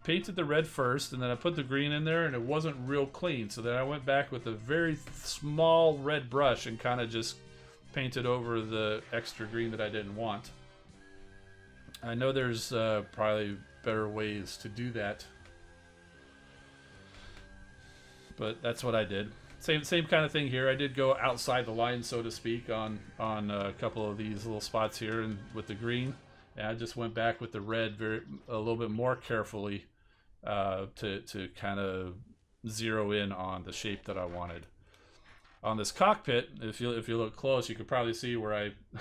painted the red first, and then I put the green in there, and it wasn't real clean. So then I went back with a very small red brush and kind of just painted over the extra green that I didn't want. I know there's probably better ways to do that, but that's what I did. Same kind of thing here. I did go outside the line, so to speak, on a couple of these little spots here, and with the green, and I just went back with the red a little bit more carefully to kind of zero in on the shape that I wanted. On this cockpit, if you look close, you could probably see where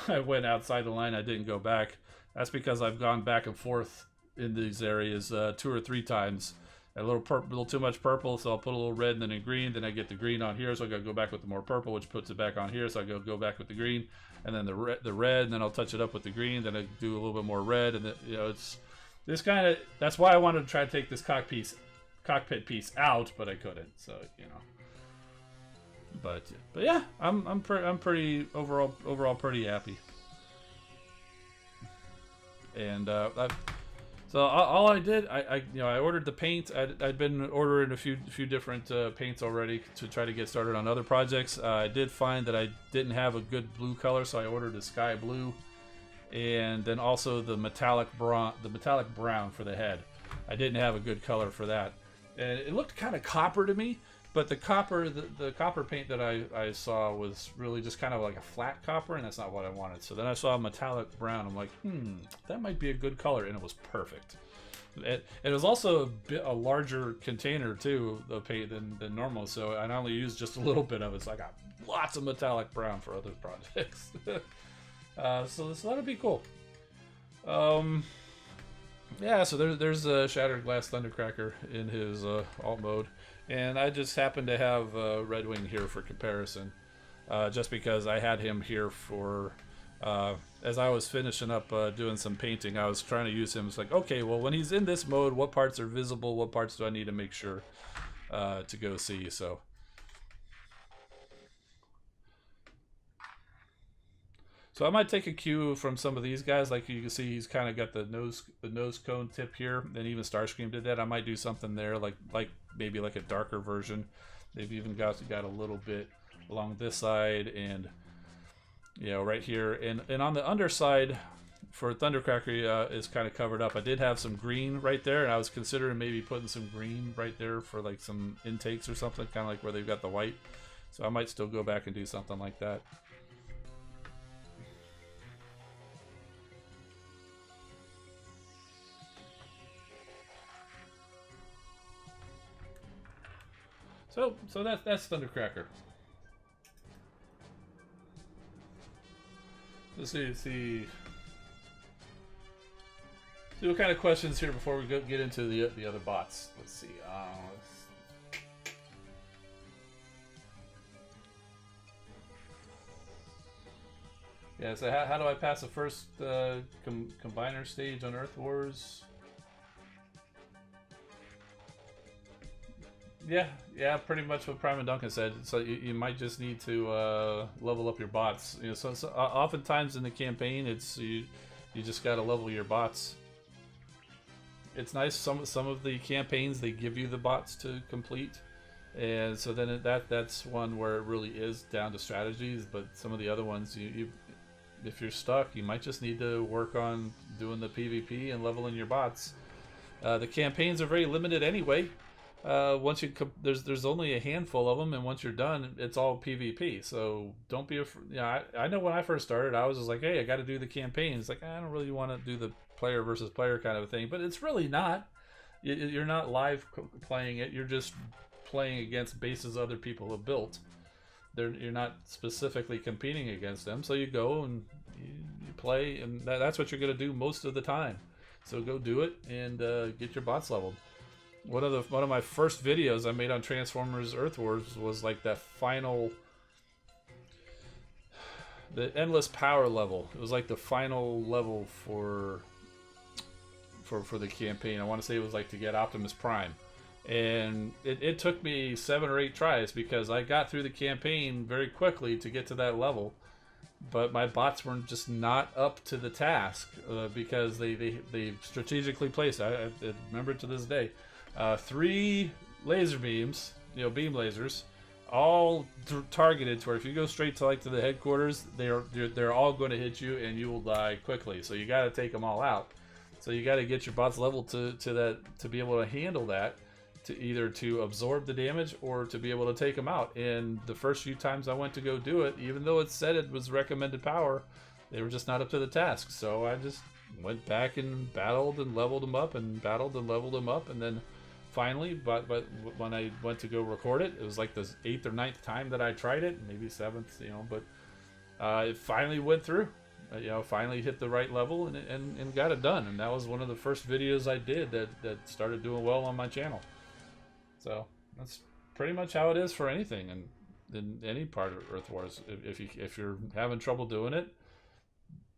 I went outside the line. I didn't go back. That's because I've gone back and forth in these areas 2 or 3 times. A little too much purple, so I'll put a little red and then a green. Then I get the green on here, so I gotta go back with the more purple, which puts it back on here. So I go back with the green, and then the red, and then I'll touch it up with the green. Then I do a little bit more red, and then, it's this kind of. That's why I wanted to try to take this cockpit piece out, but I couldn't. So But yeah, I'm pretty overall pretty happy. And so all I did, I ordered the paint. I'd been ordering a few different paints already to try to get started on other projects. I did find that I didn't have a good blue color, so I ordered the sky blue, and then also the metallic brown for the head. I didn't have a good color for that, and it looked kind of copper to me. But the copper paint that I saw was really just kind of like a flat copper, and that's not what I wanted. So then I saw metallic brown. I'm like, that might be a good color, and it was perfect. It was also a larger container too, the paint than normal. So I only used just a little bit of it. So I got lots of metallic brown for other projects. So that'll be cool. Yeah. So there's a Shattered Glass Thundercracker in his alt mode. And I just happened to have Red Wing here for comparison, just because I had him here for, as I was finishing up doing some painting, I was trying to use him. It's like, okay, well, when he's in this mode, what parts are visible? What parts do I need to make sure to go see? So I might take a cue from some of these guys. Like you can see, he's kind of got the nose cone tip here, and even Starscream did that. I might do something there, like maybe like a darker version. They've even got a little bit along this side, and right here, and on the underside for Thundercracker is kind of covered up. I did have some green right there, and I was considering maybe putting some green right there for like some intakes or something, kind of like where they've got the white. So I might still go back and do something like that. So that's Thundercracker. Let's see what kind of questions here before we get into the other bots. Let's see. Yeah, so how do I pass the first combiner stage on Earth Wars? Yeah, pretty much what Prime and Duncan said. So you might just need to level up your bots. You know, so oftentimes in the campaign, it's you just gotta level your bots. It's nice. Some of the campaigns they give you the bots to complete, and so then that's one where it really is down to strategies. But some of the other ones, if you're stuck, you might just need to work on doing the PvP and leveling your bots. The campaigns are very limited anyway. Once you there's only a handful of them, and once you're done, it's all PvP. So don't be afraid. Yeah, I know when I first started, I was just like, hey, I got to do the campaigns. Like, I don't really want to do the player versus player kind of a thing, but it's really not. You're not live playing it. You're just playing against bases other people have built. You're not specifically competing against them. So you go and you play, and that's what you're going to do most of the time. So go do it and get your bots leveled. One of my first videos I made on Transformers Earth Wars was like the endless power level. It was like the final level for the campaign. I want to say it was like to get Optimus Prime, and it took me 7 or 8 tries because I got through the campaign very quickly to get to that level, but my bots were just not up to the task because they strategically placed. I remember it to this day. 3 laser beams, beam lasers, all targeted to where if you go straight to the headquarters, they're all going to hit you and you will die quickly. So you got to take them all out. So you got to get your bots leveled to be able to handle that, to either to absorb the damage or to be able to take them out. And the first few times I went to go do it, even though it said it was recommended power, they were just not up to the task. So I just went back and battled and leveled them up and battled and leveled them up, and then finally, but when I went to go record it, it was like the 8th or 9th time that I tried it, maybe 7th, but it finally went through. Finally hit the right level and got it done. And that was one of the first videos I did that started doing well on my channel. So that's pretty much how it is for anything and in any part of Earth Wars. If you're having trouble doing it,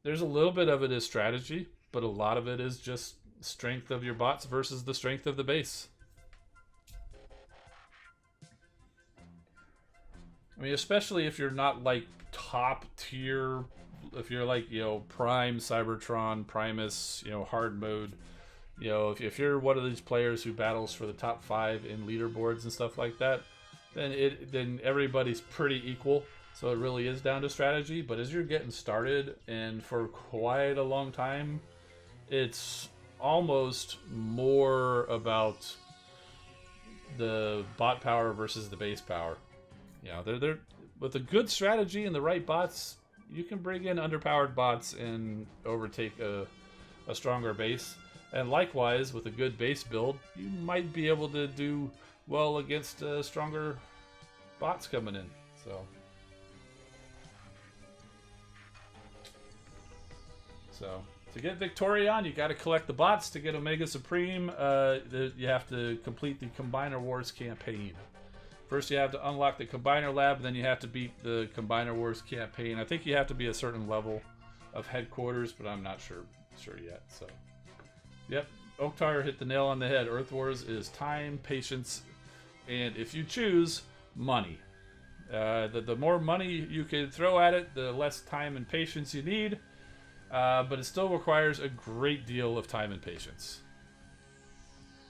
there's a little bit of it is strategy, but a lot of it is just strength of your bots versus the strength of the base. I mean, especially if you're not like top tier, if you're like, Prime, Cybertron, Primus, hard mode, if you're one of these players who battles for the top 5 in leaderboards and stuff like that, then everybody's pretty equal. So it really is down to strategy. But as you're getting started and for quite a long time, it's almost more about the bot power versus the base power. They're with a good strategy and the right bots, you can bring in underpowered bots and overtake a stronger base. And likewise, with a good base build, you might be able to do well against stronger bots coming in. So to get Victorion, you got to collect the bots. To get Omega Supreme, you have to complete the Combiner Wars campaign. First, you have to unlock the Combiner Lab, then you have to beat the Combiner Wars campaign. I think you have to be a certain level of headquarters, but I'm not sure yet. So, yep, Oktar hit the nail on the head. Earth Wars is time, patience, and if you choose, money. The more money you can throw at it, the less time and patience you need. But it still requires a great deal of time and patience.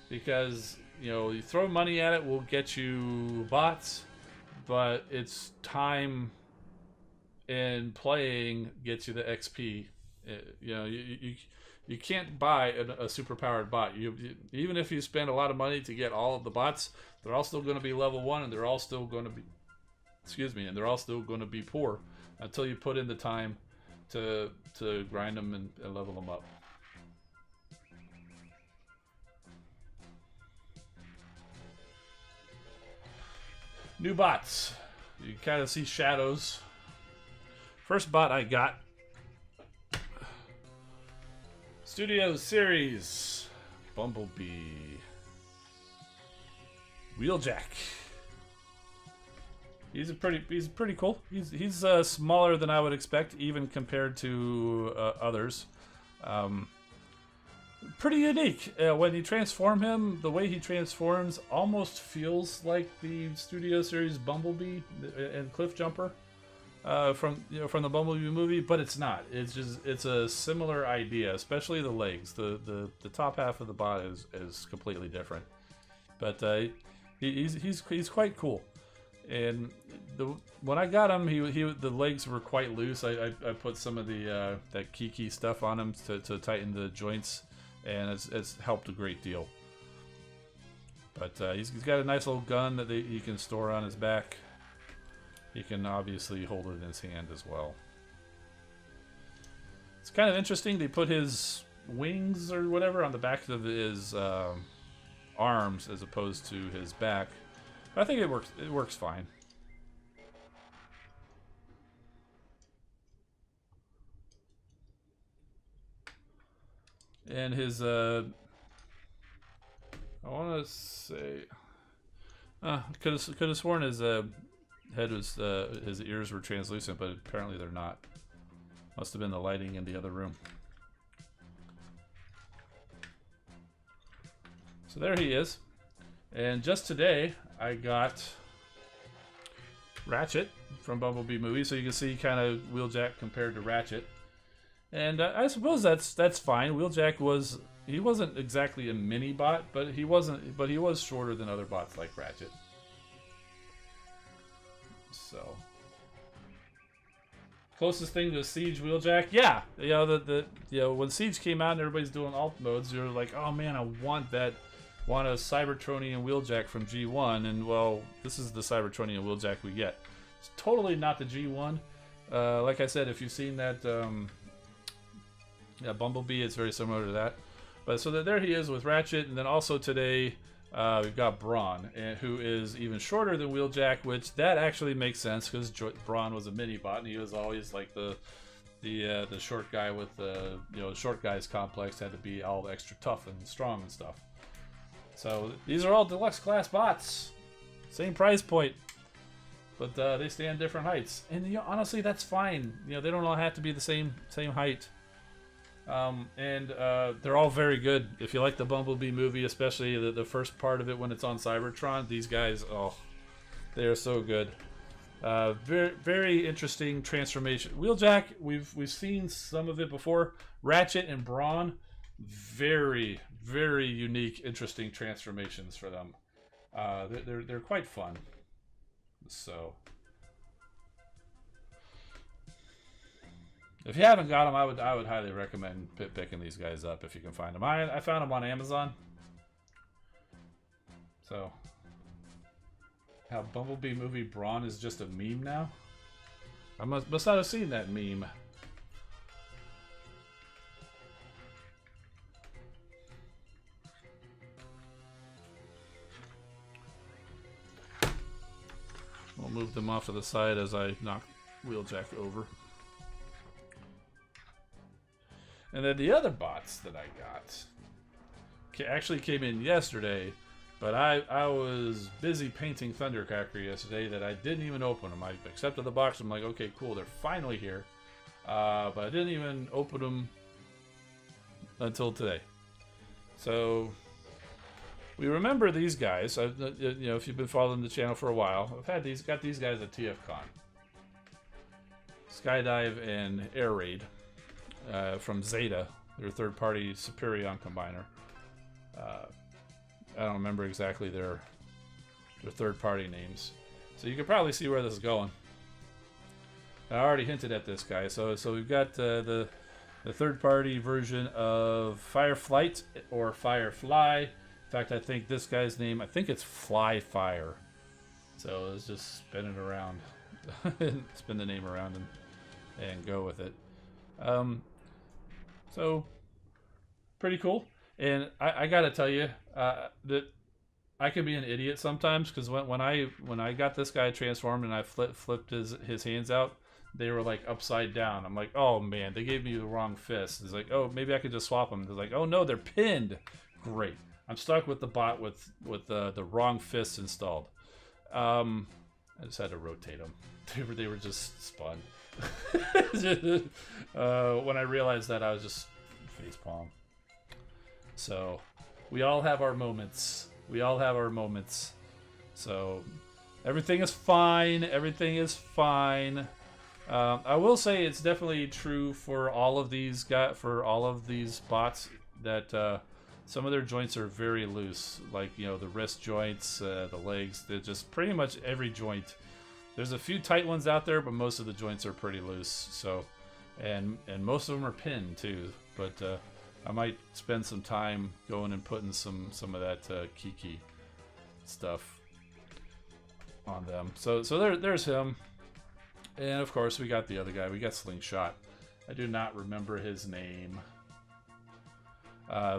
Because, you throw money at it will get you bots, but it's time and playing gets you the XP. You can't buy a super powered bot. Even if you spend a lot of money to get all of the bots, they're all still going to be level 1, and they're all still going to be, and they're all still going to be poor until you put in the time to grind them and level them up. New bots. You kind of see shadows. First bot I got. Studio Series. Bumblebee. Wheeljack. He's pretty cool. He's smaller than I would expect, even compared to others. Pretty unique. When you transform him, the way he transforms almost feels like the Studio Series Bumblebee and Cliff Jumper from the Bumblebee movie, but it's not. It's a similar idea, especially the legs. The top half of the body is completely different, but he's quite cool. And when I got him, the legs were quite loose. I put some of the that Kiki stuff on him to tighten the joints, and it's helped a great deal. But he's got a nice little gun that he can store on his back. He can obviously hold it in his hand as well. It's kind of interesting. They put his wings or whatever on the back of his arms as opposed to his back. But I think it works. It works fine. And his I want to say, could have sworn his head was his ears were translucent, but apparently they're not. Must have been the lighting in the other room. So there he is. And just today, I got Ratchet from Bumblebee movie, so you can see kind of Wheeljack compared to Ratchet. And I suppose that's fine. Wheeljack wasn't exactly a mini bot, but he was shorter than other bots like Ratchet. So closest thing to Siege Wheeljack, yeah. When Siege came out and everybody's doing alt modes, you're like, oh man, I want a Cybertronian Wheeljack from G1, and well, this is the Cybertronian Wheeljack we get. It's totally not the G1. Like I said, if you've seen that Bumblebee, it's very similar to that. But so there he is with Ratchet, and then also today we've got Brawn, who is even shorter than Wheeljack, which that actually makes sense because Brawn was a mini bot, and he was always like the short guy with the short guys complex, had to be all extra tough and strong and stuff. So these are all deluxe class bots, same price point, but they stand different heights, and honestly that's fine. They don't all have to be the same height. And they're all very good. If you like the Bumblebee movie, especially the first part of it when it's on Cybertron, these guys, oh, they are so good. Very, very interesting transformation. Wheeljack, we've seen some of it before. Ratchet and Brawn, very, very unique, interesting transformations for them. They're quite fun. So if you haven't got them, I would highly recommend picking these guys up if you can find them. I found them on Amazon. So, how Bumblebee movie Brawn is just a meme now? I must not have seen that meme. We'll move them off to the side as I knock Wheeljack over. And then the other bots that I got actually came in yesterday, but I was busy painting Thundercracker yesterday that I didn't even open them. I accepted the box. I'm like, okay, cool, they're finally here. But I didn't even open them until today. So we remember these guys. If you've been following the channel for a while, got these guys at TFCon, Skydive and Air Raid. From Zeta, their third-party Superion combiner. I don't remember exactly their third-party names, so you can probably see where this is going. I already hinted at this guy. So we've got the third-party version of Fireflight or Firefly. In fact, I think this guy's name, I think it's Flyfire. So let's just spin it around, spin the name around and go with it. So pretty cool. And I gotta tell you that I can be an idiot sometimes, because when I got this guy transformed and I flipped his hands out, they were like upside down. I'm like, oh man, they gave me the wrong fist. It's like, oh, maybe I could just swap them. They're like, oh no, they're pinned. Great. I'm stuck with the bot with the wrong fists installed. I just had to rotate them. They were just spun. When I realized that, I was just facepalm. So we all have our moments. We all have our moments. So everything is fine. Everything is fine. I will say it's definitely true for all of these bots that some of their joints are very loose. Like, you know, the wrist joints, the legs. They're just pretty much every joint. There's a few tight ones out there, but most of the joints are pretty loose. So, and most of them are pinned too. But I might spend some time going and putting some of that Kiki stuff on them. So there's him. And of course, we got the other guy. We got Slingshot. I do not remember his name.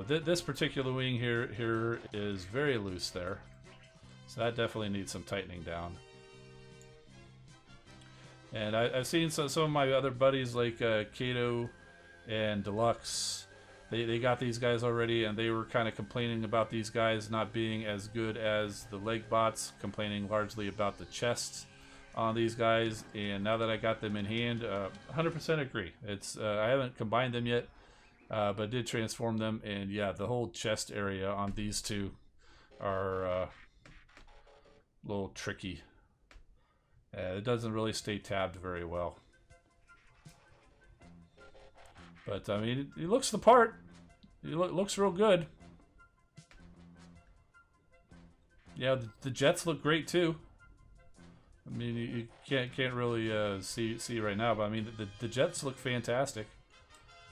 This particular wing here is very loose there. So that definitely needs some tightening down. And I've seen some of my other buddies like Kato and Deluxe. They got these guys already, and they were kind of complaining about these guys not being as good as the leg bots, complaining largely about the chests on these guys. And now that I got them in hand, 100% agree. It's I haven't combined them yet, but did transform them, and yeah, the whole chest area on these two are a little tricky. It doesn't really stay tabbed very well. But, I mean, he looks the part. He looks real good. Yeah, the jets look great, too. I mean, you can't really see right now, but, I mean, the jets look fantastic.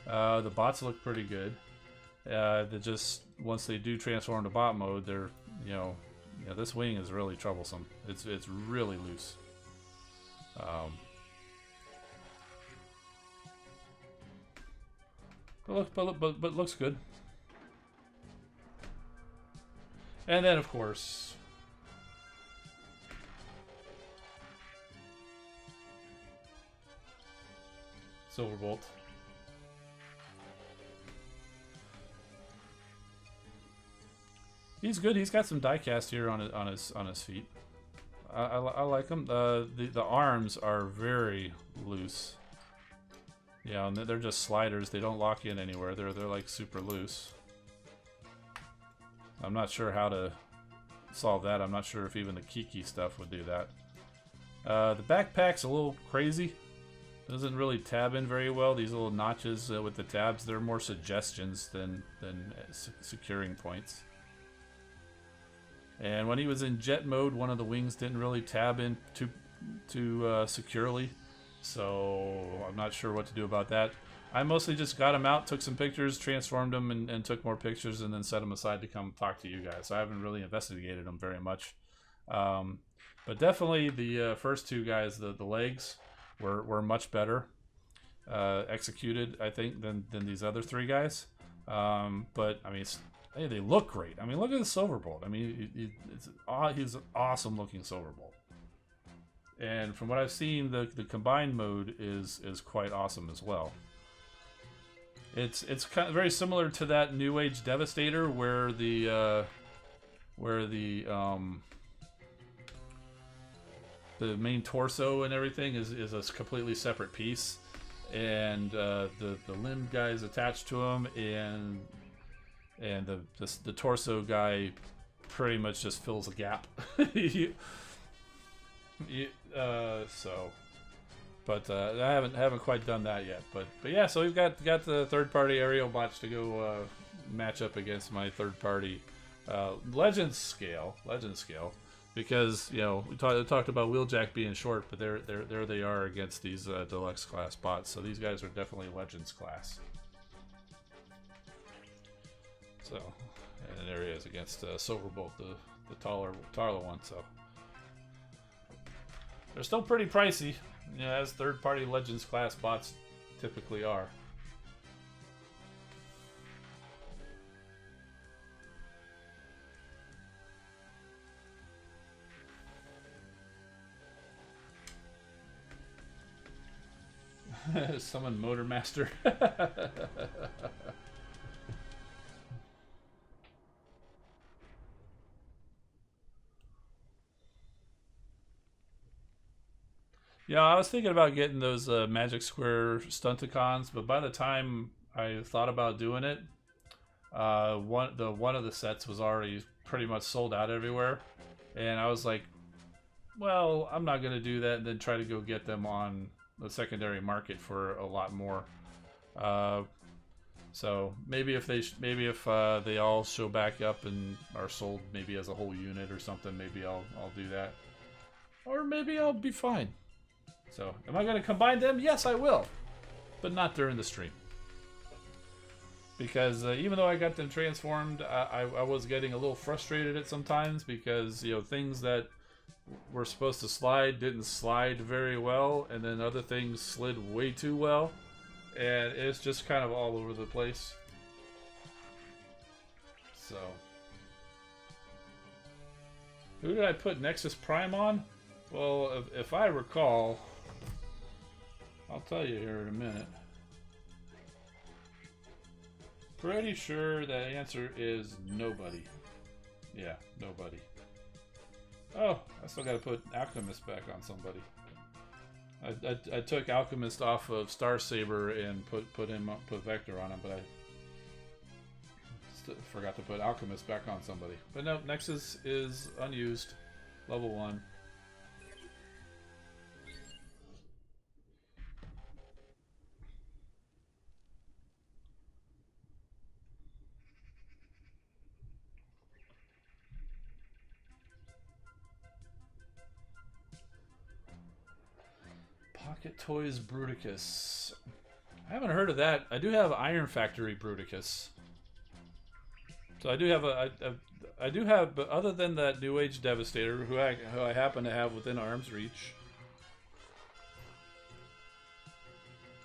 The bots look pretty good. They just, once they do transform to bot mode, they're, this wing is really troublesome. It's really loose. But looks good. And then, of course, Silverbolt. He's good. He's got some diecast here on his feet. I like him. The arms are very loose. Yeah, and they're just sliders. They don't lock in anywhere. They're like super loose. I'm not sure how to solve that. I'm not sure if even the Kiki stuff would do that. The backpack's a little crazy. Doesn't really tab in very well. These little notches with the tabs, they're more suggestions than securing points. And when he was in jet mode, one of the wings didn't really tab in too securely. So I'm not sure what to do about that. I mostly just got him out, took some pictures, transformed him, and took more pictures, and then set him aside to come talk to you guys. So I haven't really investigated him very much. But definitely the first two guys, the legs, were much better executed, I think, than these other three guys. But, I mean, hey, they look great. I mean, look at the Silverbolt. I mean, he's an awesome-looking Silverbolt. And from what I've seen, the combined mode is quite awesome as well. It's kind of very similar to that New Age Devastator, where the main torso and everything is a completely separate piece, and the limb guy is attached to him, and the torso guy pretty much just fills a gap. But I haven't quite done that yet. But yeah, so we've got the third-party aerial bots to go match up against my third-party Legends scale, because we talked about Wheeljack being short, but there they are against these deluxe class bots. So these guys are definitely Legends class. So, and there he is against Silverbolt, the taller one. So they're still pretty pricey, as third-party Legends class bots typically are. Summon Motor Master. Yeah, I was thinking about getting those Magic Square Stunticons, but by the time I thought about doing it, one of the sets was already pretty much sold out everywhere, and I was like, well, I'm not gonna do that and then try to go get them on the secondary market for a lot more. Uh, so maybe if they all show back up and are sold maybe as a whole unit or something, maybe I'll do that, or maybe I'll be fine. So, am I going to combine them? Yes, I will, but not during the stream. Because even though I got them transformed, I was getting a little frustrated at sometimes because, you know, things that were supposed to slide didn't slide very well, and then other things slid way too well, and it's just kind of all over the place. So, who did I put Nexus Prime on? Well, if I recall, I'll tell you here in a minute. Pretty sure the answer is nobody. Yeah, nobody. Oh, I still gotta put Alchemist back on somebody. I took Alchemist off of Star Saber and put Vector on him, but I forgot to put Alchemist back on somebody. But no, Nexus is unused. Level 1. Pocket Toys Bruticus. I haven't heard of that. I do have Iron Factory Bruticus. So I do have, but other than that New Age Devastator, who I happen to have within arm's reach.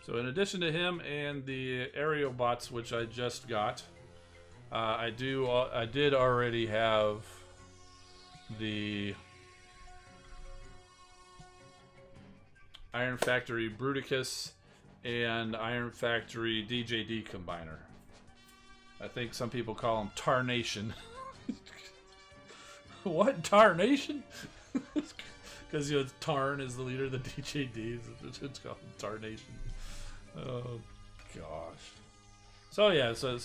So in addition to him and the aerial bots, which I just got, I did already have the Iron Factory Bruticus and Iron Factory DJD Combiner. I think some people call him Tarnation. What? Tarnation? Because, you know, Tarn is the leader of the DJDs. It's called Tarnation. Oh, gosh. So, yeah, so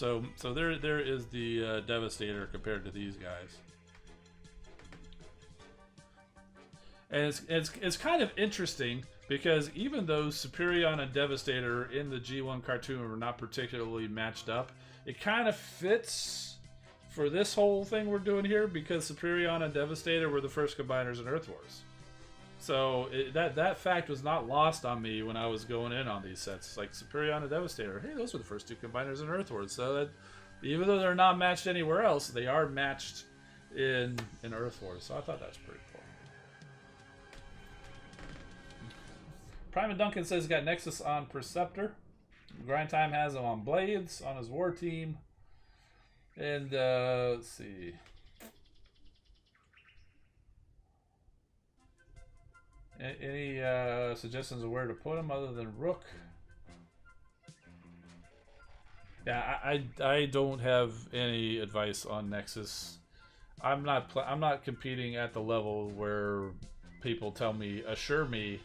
there is the Devastator compared to these guys. And it's kind of interesting because even though Superion and Devastator in the G1 cartoon were not particularly matched up, it kind of fits for this whole thing we're doing here because Superion and Devastator were the first combiners in Earth Wars. So that fact was not lost on me when I was going in on these sets. Like Superion and Devastator, hey, those were the first two combiners in Earth Wars. So that even though they're not matched anywhere else, they are matched in Earth Wars. So I thought that's pretty cool. Prime and Duncan says he's got Nexus on Perceptor. Grind Time has him on Blades on his war team. And let's see. Any suggestions of where to put him other than Rook? Yeah, I don't have any advice on Nexus. I'm not competing at the level where people assure me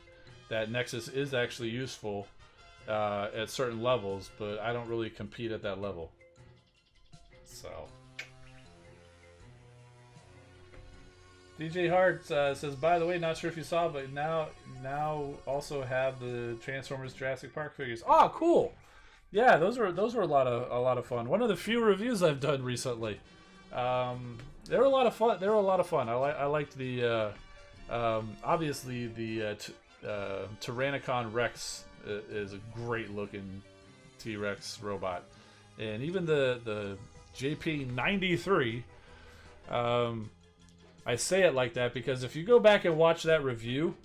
that Nexus is actually useful at certain levels, but I don't really compete at that level. So, DJ Hart says, by the way, not sure if you saw, but now also have the Transformers Jurassic Park figures. Oh, cool! Yeah, those were a lot of fun. One of the few reviews I've done recently. They were a lot of fun. I liked the obviously the Tyrannicon Rex is a great looking T-Rex robot, and even the JP93. I say it like that because if you go back and watch that review,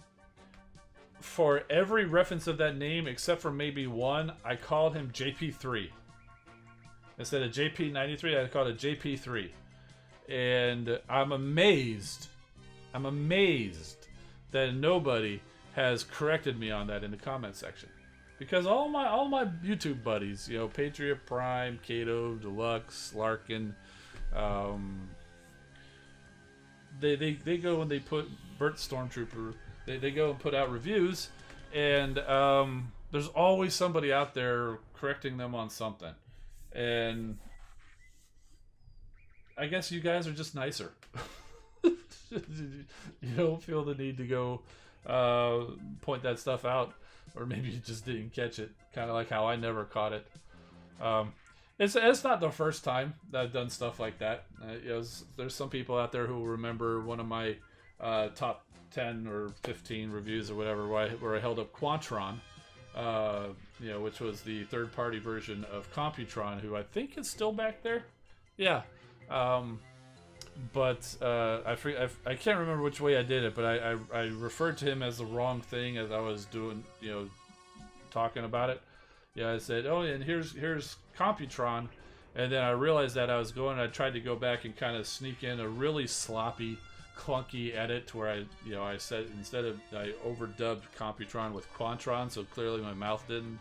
for every reference of that name except for maybe one, I called him JP3 instead of JP93. I called it JP3, and I'm amazed that nobody has corrected me on that in the comment section, because all my YouTube buddies, you know, Patriot Prime, Kato, Deluxe, Larkin, they go and they put Bert Stormtrooper they go and put out reviews, and there's always somebody out there correcting them on something. And I guess you guys are just nicer. You don't feel the need to go point that stuff out, or maybe you just didn't catch it. Kind of like how I never caught it. It's not the first time that I've done stuff like that. There's some people out there who will remember one of my top 10 or 15 reviews or whatever, where I held up Quantron, which was the third-party version of Computron, who I think is still back there. Yeah. But I can't remember which way I did it, but I referred to him as the wrong thing as I was doing, talking about it. Yeah, I said, oh, and here's Computron, and then I realized that I tried to go back and kind of sneak in a really sloppy, clunky edit to where I said, I overdubbed Computron with Quantron, so clearly my mouth didn't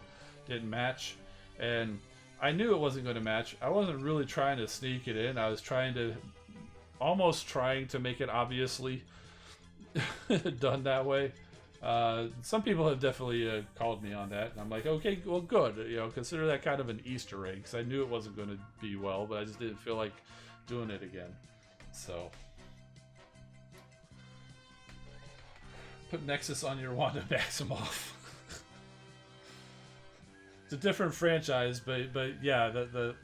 match, and I knew it wasn't going to match. I wasn't really trying to sneak it in. I was almost trying to make it obviously done that way. Some people have definitely called me on that, and I'm like, okay, well, good. Consider that kind of an Easter egg, because I knew it wasn't going to be well, but I just didn't feel like doing it again. So, put Nexus on your Wanda Maximoff. It's a different franchise, but yeah,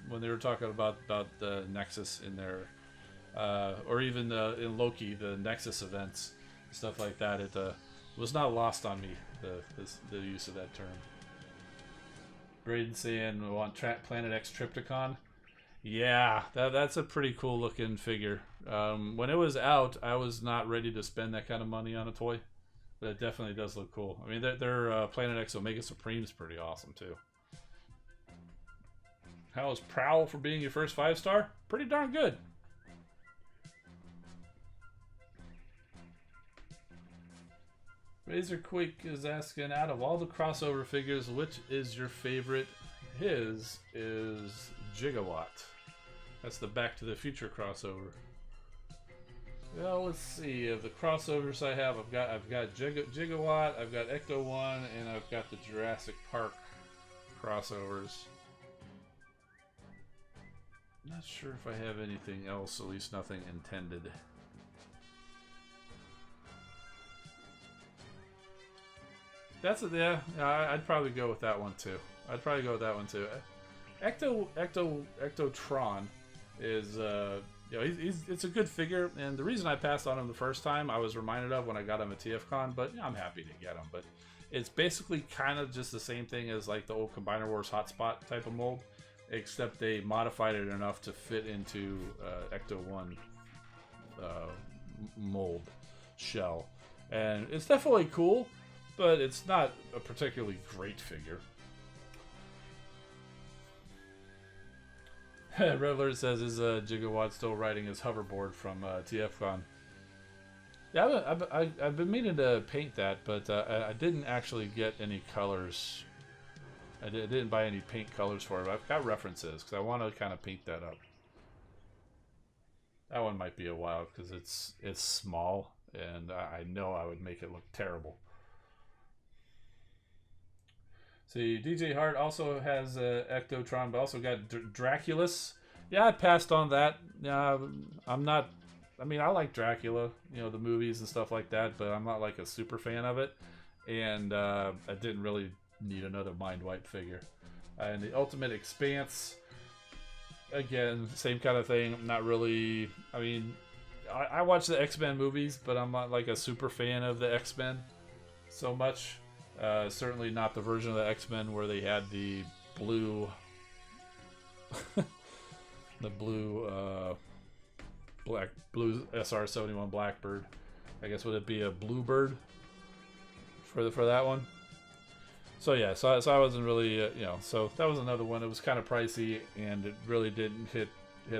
when they were talking about the Nexus in there, or even in Loki, the Nexus events, stuff like that, it was not lost on me, the use of that term. Braden saying we want Planet X Triptychon. Yeah, that's a pretty cool looking figure. When it was out, I was not ready to spend that kind of money on a toy, but it definitely does look cool. I mean, their Planet X Omega Supreme is pretty awesome too. How is Prowl for being your first 5-star? Pretty darn good. Razorquake is asking, out of all the crossover figures, which is your favorite? His is Gigawatt. That's the Back to the Future crossover. Well, let's see. Of the crossovers I have, I've got Gigawatt, I've got Ecto 1, and I've got the Jurassic Park crossovers. Not sure if I have anything else, at least nothing intended. I'd probably go with that one too. Ectotron is it's a good figure, and the reason I passed on him the first time, I was reminded of when I got him at TFCon, but I'm happy to get him. But it's basically kind of just the same thing as like the old Combiner Wars Hotspot type of mold, except they modified it enough to fit into Ecto 1 mold shell, and it's definitely cool. But it's not a particularly great figure. Reveler says, is Gigawatt still riding his hoverboard from TFCon? Yeah, I've been meaning to paint that, but I didn't actually get any colors. I didn't buy any paint colors for it. I've got references, because I want to kind of paint that up. That one might be a while, because it's small, and I know I would make it look terrible. See, DJ Hart also has Ectotron, but also got Draculus. Yeah, I passed on that. Yeah, I'm not. I mean, I like Dracula, the movies and stuff like that, but I'm not like a super fan of it. And I didn't really need another Mind Wipe figure. And the Ultimate Expanse, again, same kind of thing. I'm not really. I mean, I watch the X-Men movies, but I'm not like a super fan of the X-Men so much. Certainly not the version of the X-Men where they had the blue blue SR-71 Blackbird. I guess would it be a Bluebird for that one? So yeah, so I wasn't really so that was another one. It was kind of pricey, and it really didn't hit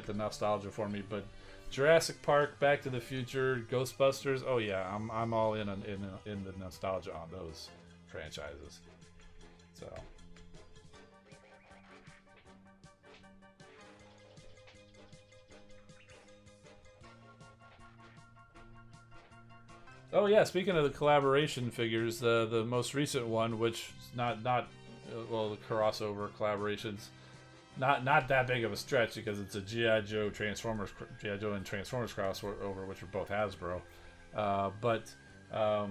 the nostalgia for me. But Jurassic Park, Back to the Future, Ghostbusters, oh yeah, I'm all in the nostalgia on those franchises. So Oh yeah, speaking of the collaboration figures, the most recent one, which is not well, the crossover collaborations, not that big of a stretch because it's a GI Joe GI Joe and Transformers crossover, which are both Hasbro. But I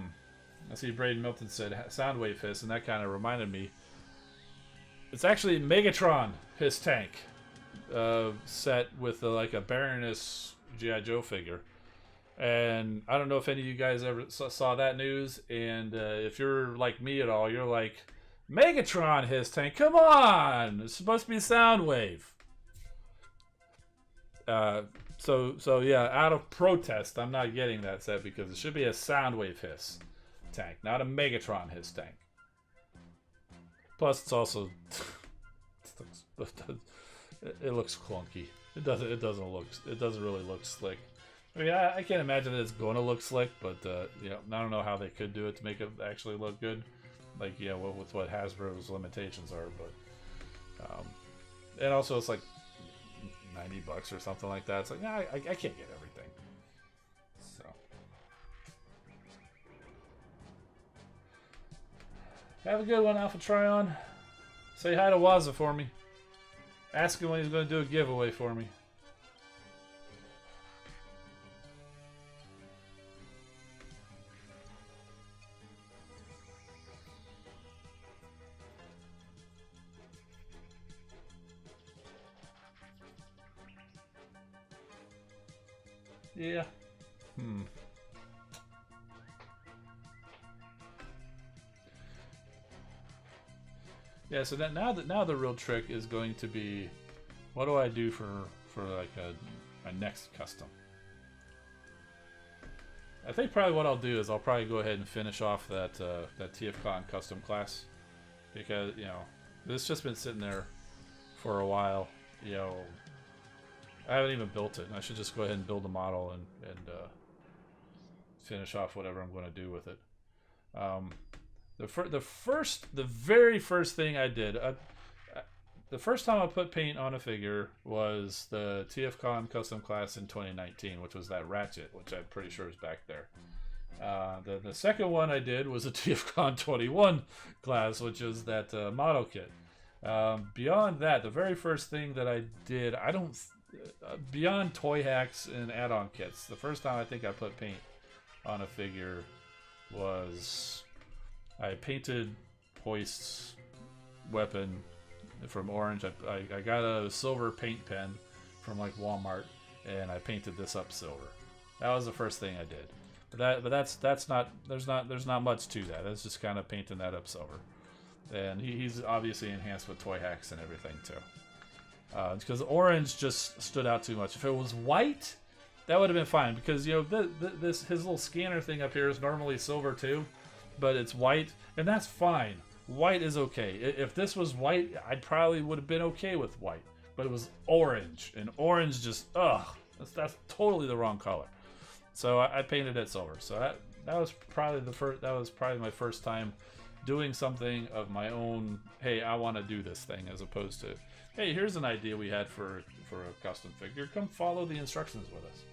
see Braden Milton said Soundwave Hiss, and that kind of reminded me. It's actually Megatron Hiss tank set with like a Baroness GI Joe figure. And I don't know if any of you guys ever saw that news. And if you're like me at all, you're like, Megatron Hiss tank, come on! It's supposed to be Soundwave. So yeah, out of protest, I'm not getting that set because it should be a Soundwave Hiss tank, not a Megatron Hiss tank. Plus, it's also it looks clunky. It doesn't really look slick. I mean, I can't imagine that it's going to look slick, but you know, I don't know how they could do it to make it actually look good. Like, yeah, well, with what Hasbro's limitations are, but and also it's like $90 or something like that. It's like, nah, I can't get everything. So have a good one, Alpha Trion. Say hi to Waza for me. Ask him when he's going to do a giveaway for me. Yeah. Yeah, so now the real trick is going to be, what do I do for like my next custom? I think probably what I'll do is I'll probably go ahead and finish off that TFCon custom class, because you know this just been sitting there for a while. You know, I haven't even built it. I should just go ahead and build a model and finish off whatever I'm going to do with it. The very first thing I did, the first time I put paint on a figure was the TFCon custom class in 2019, which was that Ratchet, which I'm pretty sure is back there. The second one I did was the TFCon 21 class, which is that model kit. Beyond that, the very first thing that I did, beyond toy hacks and add-on kits, the first time I think I put paint on a figure was I painted Hoist's weapon from orange. I got a silver paint pen from like Walmart, and I painted this up silver. That was the first thing I did. But that's not there's not much to that. That's just kind of painting that up silver. And he's obviously enhanced with toy hacks and everything too. Because orange just stood out too much. If it was white, that would have been fine, because you know his little scanner thing up here is normally silver too, but it's white, and that's fine. White is okay. If this was white, I probably would have been okay with white, but it was orange, and orange just that's totally the wrong color. So I painted it silver. So that was probably my first time doing something of my own. Hey, I want to do this thing, as opposed to, hey, here's an idea we had for a custom figure. Come follow the instructions with us.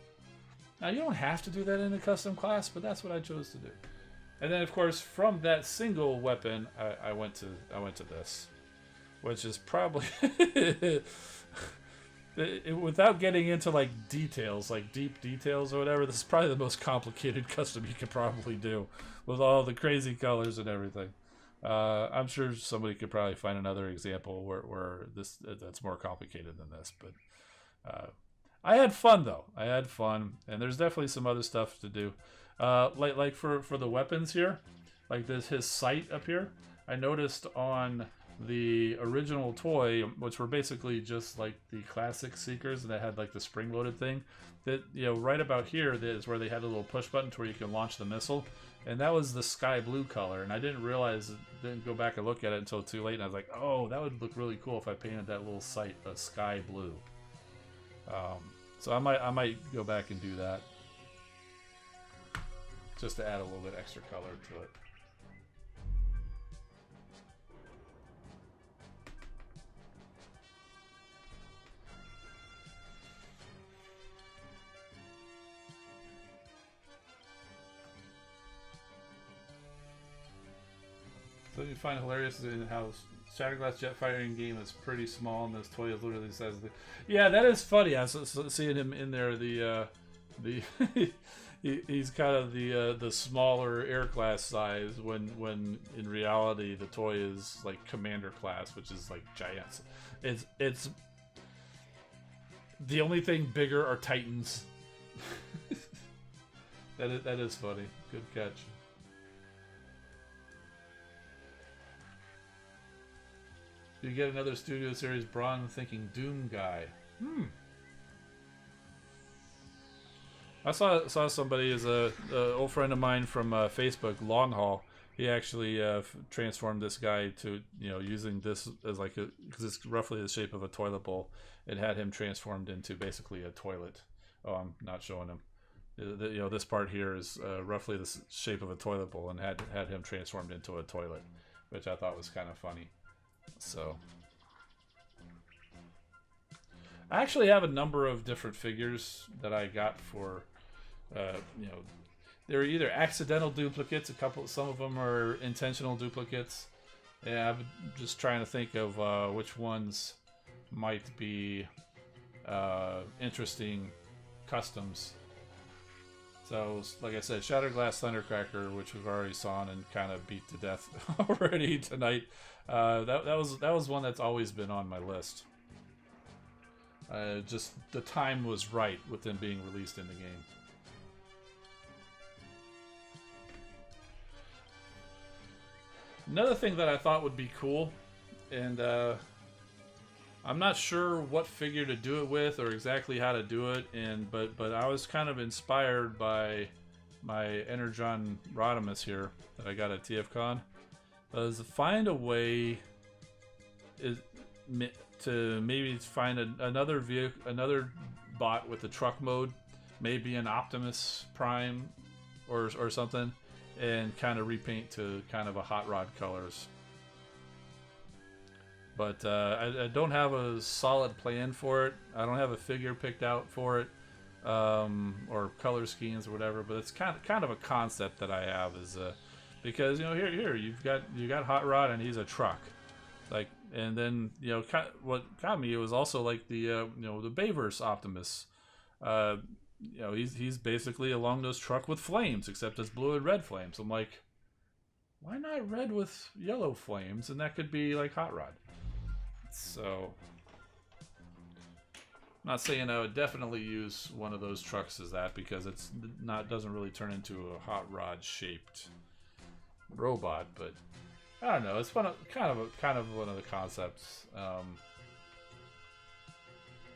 Now, you don't have to do that in a custom class, but that's what I chose to do. And then, of course, from that single weapon, I went to this, which is probably without getting into like details, like deep details or whatever. This is probably the most complicated custom you could probably do, with all the crazy colors and everything. I'm sure somebody could probably find another example where that's more complicated than this, but I had fun though. I had fun, and there's definitely some other stuff to do. Like for the weapons here, like his sight up here. I noticed on the original toy, which were basically just like the classic Seekers that had like the spring-loaded thing, that, you know, right about here is where they had a little push button to where you can launch the missile, and that was the sky blue color, and I didn't realize, didn't go back and look at it until too late, and I was like, oh, that would look really cool if I painted that little sight a sky blue. So I might go back and do that, just to add a little bit extra color to it. So you find hilarious in how Shattered Glass Jetfire in game is pretty small, and this toy is literally the size of the. Yeah, that is funny. I was seeing him in there. The he's kind of the smaller air class size when in reality the toy is like commander class, which is like giants. It's the only thing bigger are Titans. That is funny. Good catch. You get another Studio Series Braun thinking Doom guy. I saw somebody as a old friend of mine from Facebook, Long Haul. He actually transformed this guy to, you know, using this as like a, because it's roughly the shape of a toilet bowl. It had him transformed into basically a toilet. Oh, I'm not showing him. You know, this part here is roughly the shape of a toilet bowl, and had him transformed into a toilet, which I thought was kind of funny. So I actually have a number of different figures that I got for you know, they're either accidental duplicates, some of them are intentional duplicates, and I'm just trying to think of which ones might be interesting customs. So, like I said, Shattered Glass Thundercracker, which we've already saw and kind of beat to death already tonight. That was one that's always been on my list. Just the time was right with them being released in the game. Another thing that I thought would be cool, and I'm not sure what figure to do it with or exactly how to do it, but I was kind of inspired by my Energon Rodimus here that I got at TFCon. Was find a way to maybe find another vehicle, another bot with the truck mode, maybe an Optimus Prime or something, and kind of repaint to kind of a hot rod colors. But I don't have a solid plan for it. I don't have a figure picked out for it, or color schemes or whatever. But it's kind of a concept that I have, is because, you know, here you got Hot Rod and he's a truck, like, and then, you know, what got me, it was also like the you know, the Bayverse Optimus. You know, he's basically a long-nosed truck with flames, except it's blue and red flames. I'm like, why not red with yellow flames? And that could be like Hot Rod. So, I'm not saying I would definitely use one of those trucks as that, because it's doesn't really turn into a hot rod shaped robot, but I don't know. It's kind of one of the concepts.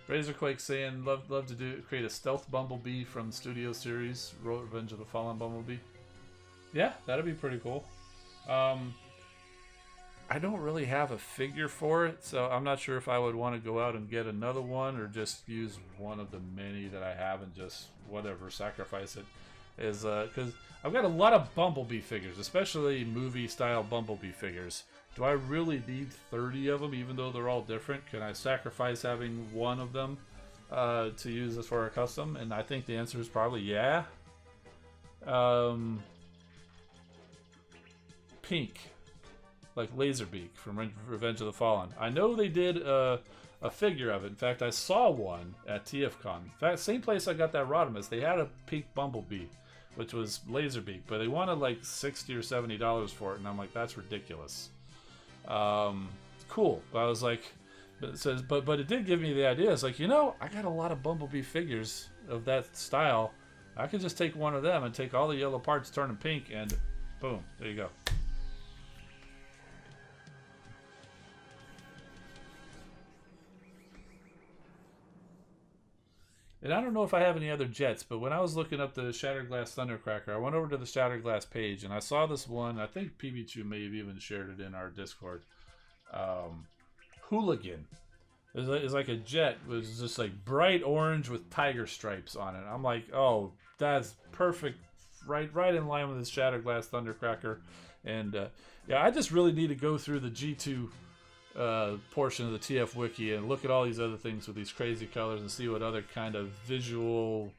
Razorquake saying love to create a stealth Bumblebee from Studio Series, Revenge of the Fallen Bumblebee. Yeah, that'd be pretty cool. I don't really have a figure for it, so I'm not sure if I would want to go out and get another one or just use one of the many that I have and just whatever, sacrifice it. Is because I've got a lot of Bumblebee figures, especially movie-style Bumblebee figures. Do I really need 30 of them, even though they're all different? Can I sacrifice having one of them to use this for a custom? And I think the answer is probably yeah. Pink, like Laserbeak from Revenge of the Fallen. I know they did a figure of it. In fact, I saw one at TFCon. In fact, same place I got that Rodimus, they had a pink Bumblebee, which was Laserbeak, but they wanted like $60 or $70 for it, and I'm like, that's ridiculous. Cool. I was like, but it says, but it did give me the idea. It's like, you know, I got a lot of Bumblebee figures of that style. I could just take one of them and take all the yellow parts, turn them pink, and boom, there you go. And I don't know if I have any other jets, but when I was looking up the Shattered Glass Thundercracker, I went over to the Shattered Glass page, and I saw this one. I think PB2 may have even shared it in our Discord. Hooligan. It's like a jet. It was just like bright orange with tiger stripes on it. I'm like, oh, that's perfect. Right in line with this Shattered Glass Thundercracker. And yeah, I just really need to go through the G2 portion of the TF Wiki and look at all these other things with these crazy colors and see what other kind of visual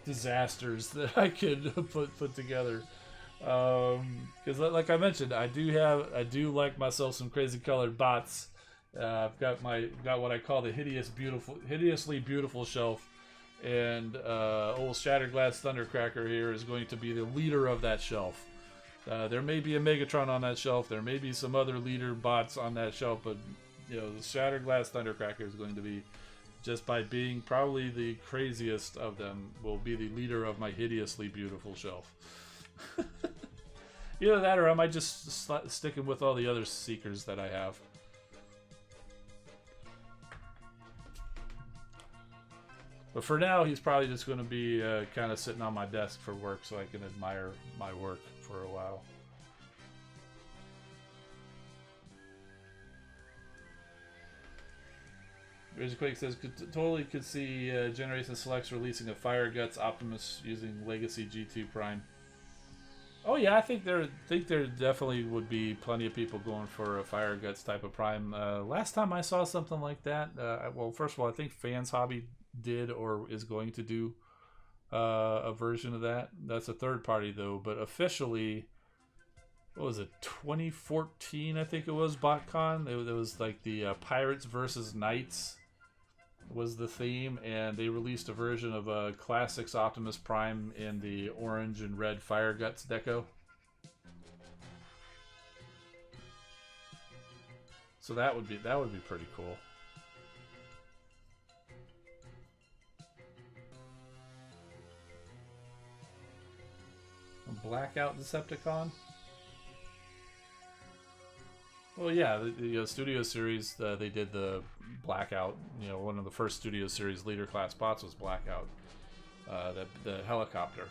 disasters that I could put together. Because like I mentioned, I do like myself some crazy colored bots. I've got what I call the hideously beautiful shelf, and old Shattered Glass Thundercracker here is going to be the leader of that shelf. There may be a Megatron on that shelf. There may be some other leader bots on that shelf, but the Shattered Glass Thundercracker is going to be, just by being probably the craziest of them, will be the leader of my hideously beautiful shelf. Either that, or I might just sticking with all the other Seekers that I have. But for now, he's probably just going to be kind of sitting on my desk for work, so I can admire my work for a while. Razorquake says, totally could see Generation Selects releasing a Fire Guts Optimus using Legacy G2 Prime. Oh yeah, I think there definitely would be plenty of people going for a Fire Guts type of Prime. Last time I saw something like that, well, first of all, I think Fans Hobby did or is going to do a version of that. That's a third party though, but officially, what was it, 2014 I think it was, BotCon. It was like the Pirates versus Knights was the theme, and they released a version of Classics Optimus Prime in the orange and red Fire Guts deco. So that would be pretty cool. A Blackout Decepticon? Well, yeah, the Studio Series, they did the Blackout. One of the first Studio Series leader class bots was Blackout, the helicopter.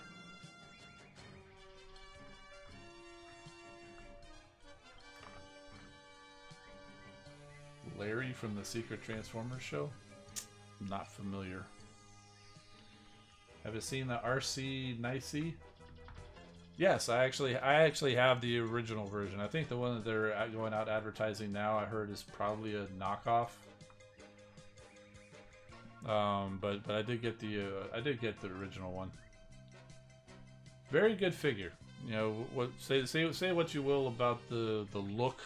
Larry from the Secret Transformers show? Not familiar. Have you seen the RC Nicey? Yes, I actually have the original version. I think the one that they're going out advertising now, I heard, is probably a knockoff. But I did get the original one. Very good figure. Say what you will about the look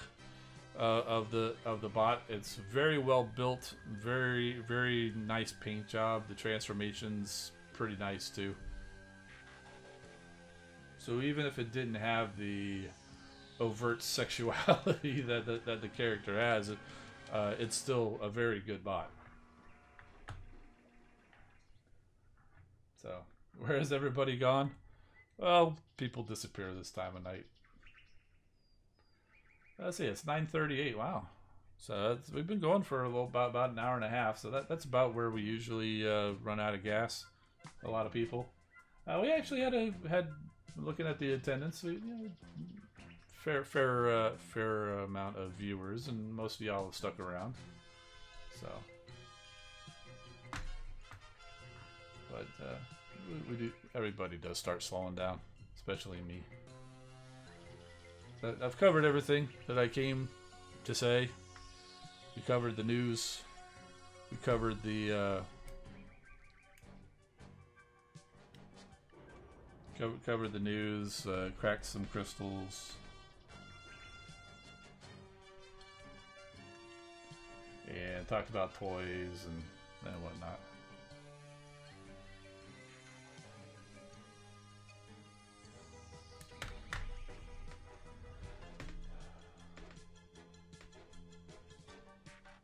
of the bot. It's very well built, very nice paint job. The transformation's pretty nice too. So even if it didn't have the overt sexuality that the character has, it's still a very good bot. So, where has everybody gone? Well, people disappear this time of night. Let's see, it's 9:38. Wow. So we've been going for about an hour and a half. So that's about where we usually run out of gas. A lot of people. We actually had looking at the attendance, fair amount of viewers, and most of y'all have stuck around. So, but we do. Everybody does start slowing down, especially me. But I've covered everything that I came to say. We covered the news. We covered the. Covered the news, cracked some crystals, and talked about toys and whatnot.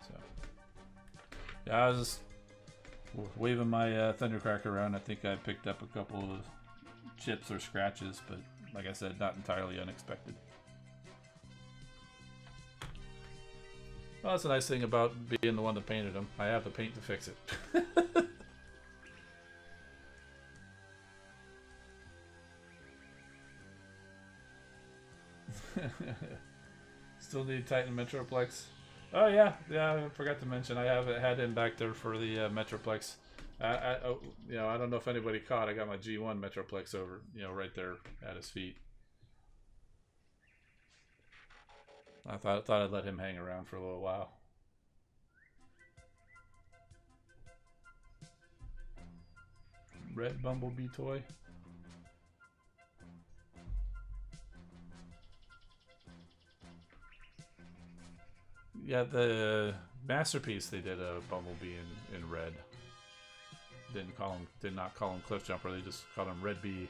So, yeah, I was just waving my Thundercracker around. I think I picked up a couple of chips or scratches, but like I said, not entirely unexpected. Well, that's a nice thing about being the one that painted them. I have the paint to fix it. Still need Titan Metroplex. Oh yeah, I forgot to mention I had him back there for the Metroplex. I don't know if anybody caught. I got my G1 Metroplex over, right there at his feet. I thought I'd let him hang around for a little while. red Bumblebee toy. Yeah, the Masterpiece, they did a Bumblebee in red. Did not call him Cliff Jumper, they just called him Red Bee.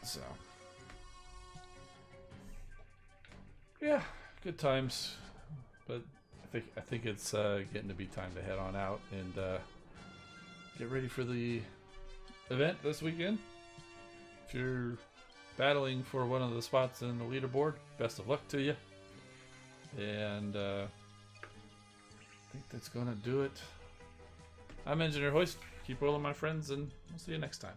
So yeah, good times. But I think it's getting to be time to head on out and get ready for the event this weekend. If you're battling for one of the spots in the leaderboard, best of luck to you. And I think that's gonna do it. I'm Engineer Hoist. Keep rolling, my friends, and we'll see you next time.